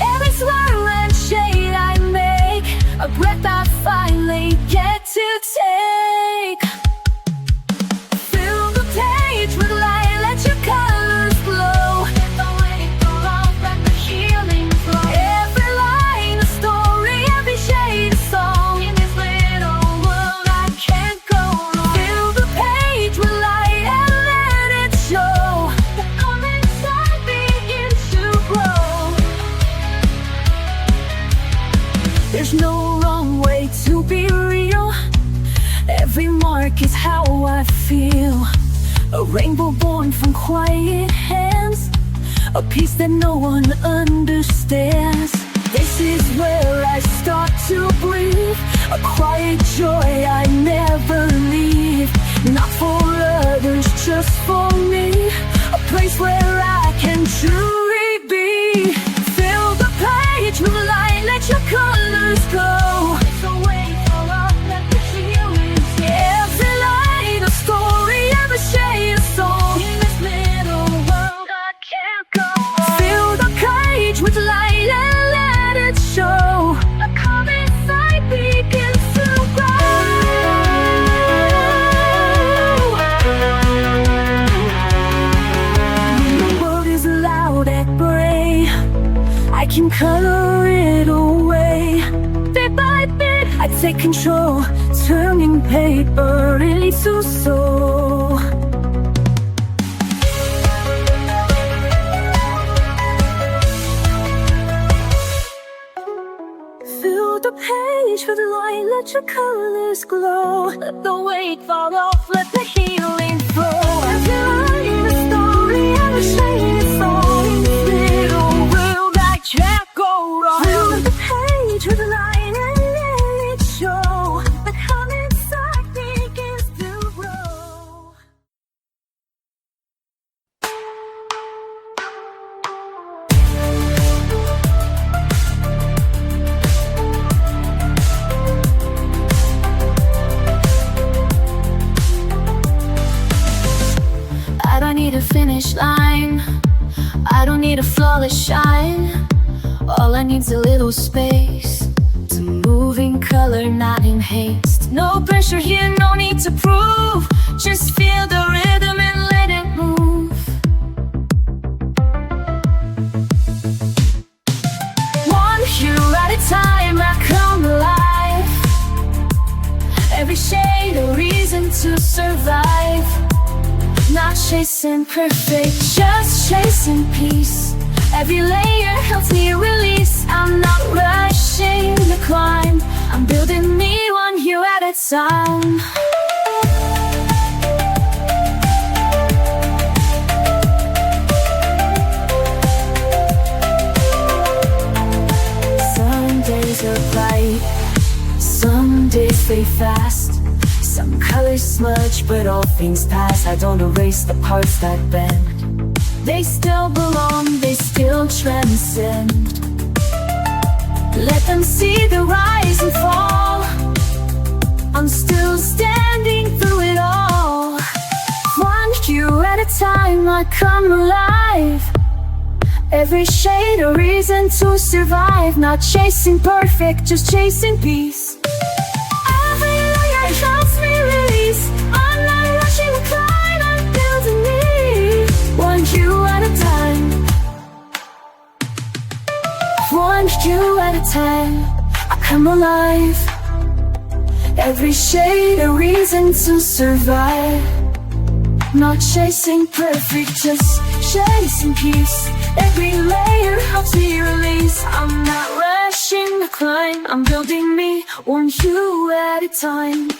Every swirl and shade I make, a breath I finally get to take. Fill the page with light, let your colors glow. Let the weight go off, let the healing flow. Every line a story, every shade a song. In this little world I can't go wrong. Fill the page with light and let it show. The calm inside begins to grow. There's no wrong way to be real. Every mark is how I feel. A rainbow born from quiet hands, a peace that no one understands. This is where I start to breathe, a quiet joy I never leave. Not for others, just for me, a place where I can truly be. Fill the page with light, let your colors go. It's a way for us, let the healing flow. Every light a story, every shade a song. In this little world I can't go wrong. Fill the page with light and let it show. A calm inside begins to grow. The world is loud and gray, I can color it away. Bit by bit, I take control, turning paper into soul. Fill the page with light, let your colors glow. Let the weight fall off, let the healing flow. Every line a story, every shade a song. In this little world I can't go wrong. Fill the page with light and let it show. The calm inside begins to grow. I don't need a finish line, I don't need a flawless shine. All I need's a little space to move in color, not in haste. No pressure here, no need to prove. Just feel the rhythm and let it move. One hue at a time, I come alive. Every shade a reason to survive. Not chasing perfect, just chasing peace. Every layer helps me release. I'm not rushing the climb, I'm building me one hue at a time. Some days are bright, some days fade fast. Some colors smudge, but all things pass. I don't erase the parts that bend. They still belong, they still transcend. Let them see the rise and fall. I'm still standing through it all. One hue at a time, I come alive. Every shade a reason to survive. Not chasing perfect, just chasing peace. Every layer helps me release. I'm not rushing the climb, I'm building me one hue at a time. One hue at a time, I come alive. Every shade a reason to survive. Not chasing perfect, just chasing peace. Every layer helps me release. I'm not rushing the climb, I'm building me one hue at a time.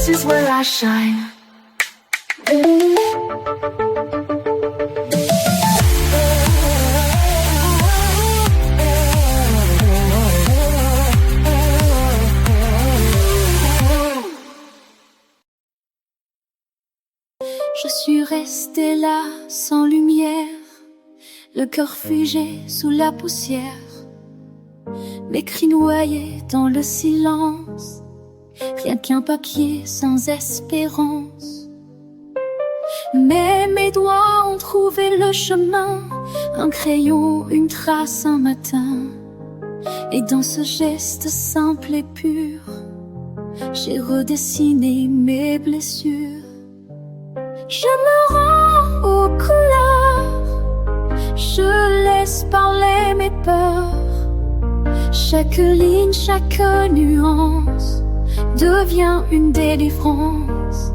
Is where I shine. resté là sans lumière, le cœur figé sous la poussière, mes cris noyés dans le silence, rien qu'un papier sans espérance. Mais mes doigts ont trouvé le chemin, un crayon, une trace, un matin. Et dans ce geste simple et pur, j'ai redessiné mes blessures. Je me rends aux couleurs, je laisse parler mes peurs. Chaque ligne, chaque nuance devient une délivrance.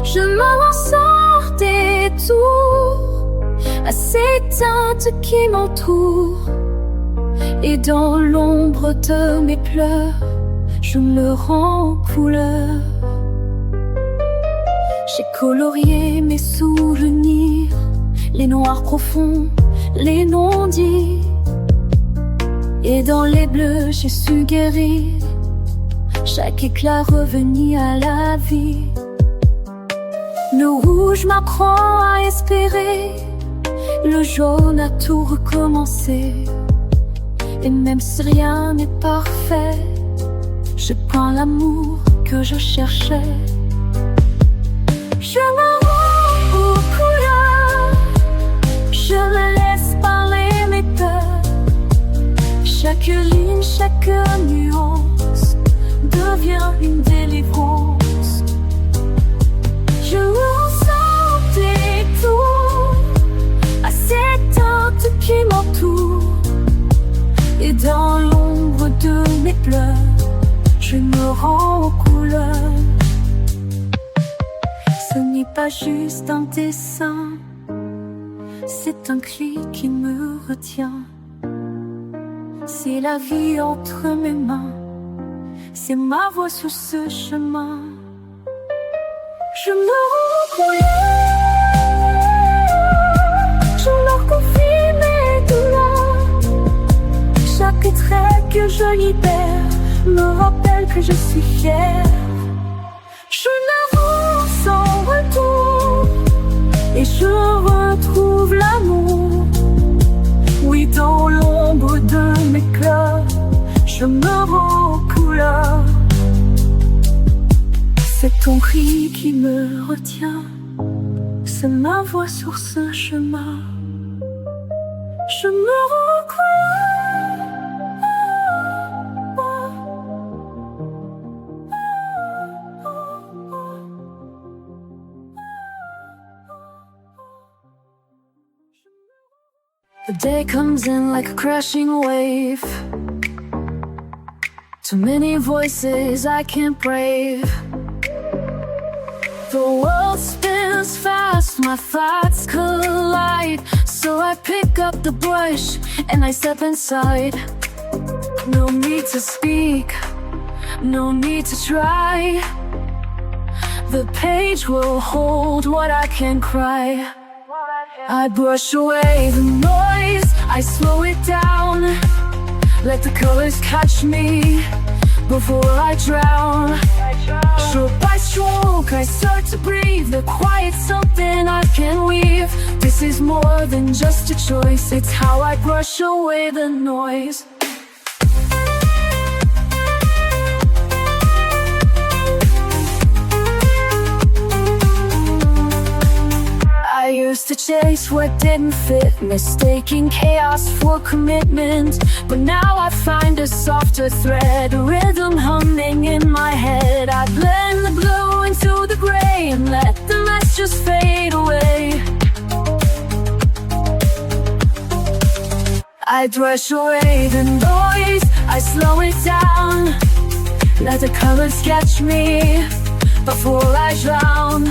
Je me sors des tours à ces teintes qui m'entourent. Et dans l'ombre de mes pleurs, je me rends aux couleurs. J'ai colorié mes souvenirs, les noirs profonds, les non-dits. Et dans les bleus, j'ai su guérir chaque éclat revenu à la vie. Le rouge m'apprend à espérer, le jaune a tout recommencé. Et même si rien n'est parfait, je prends l'amour que je cherchais. Je me rends aux couleurs, je me laisse parler mes peurs. Chaque ligne, chaque nuance devient une délivrance. Je ressens des tours à ces teintes qui m'entourent. Et dans l'ombre de mes pleurs, je me rends aux couleurs. Ce n'est pas juste un dessin, c'est un cri qui me retient. C'est la vie entre mes mains, c'est ma voix sur ce chemin. Je me rends aux couleurs, je leur confie mes douleurs. Chaque trait que je libère me rappelle que je suis fière. Je n'avance sans retour et je retrouve l'amour. Oui, dans l'ombre de mes cœurs, je me rends aux couleurs. C'est ton cri qui me retient, c'est ma voix sur ce chemin. Je me rends aux couleurs. The day comes in like a crashing wave. Too many voices I can't brave. The world spins fast, my thoughts collide. So I pick up the brush and I step inside. No need to speak, no need to try. The page will hold what I can cry. I brush away the noise, I slow it down. Let the colors catch me before I drown. Stroke by stroke, I start to breathe. The quiet's something I can weave. This is more than just a choice, it's how I brush away the noise. I used to chase what didn't fit, mistaking chaos for commitment. But now I find a softer thread, a rhythm humming in my head. I blend the blue into the gray and let the mess just fade away. I brush away the noise, I slow it down. Let the colors catch me before I drown.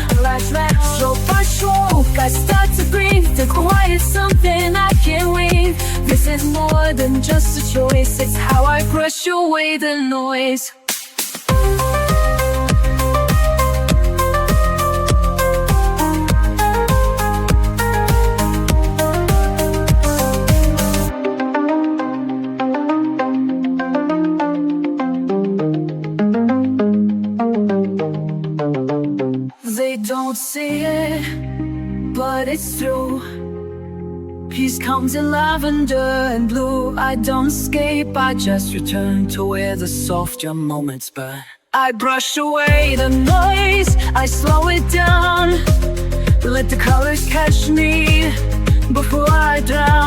Stroke by stroke, I start to breathe. The quiet's something I can weave. This is more than just a choice, it's how I brush away the noise. They don't see it, fades through. Peace comes in lavender and blue. I don't escape, I just return to where the softer moments burn. I brush away the noise, I slow it down. Let the colors catch me before I drown.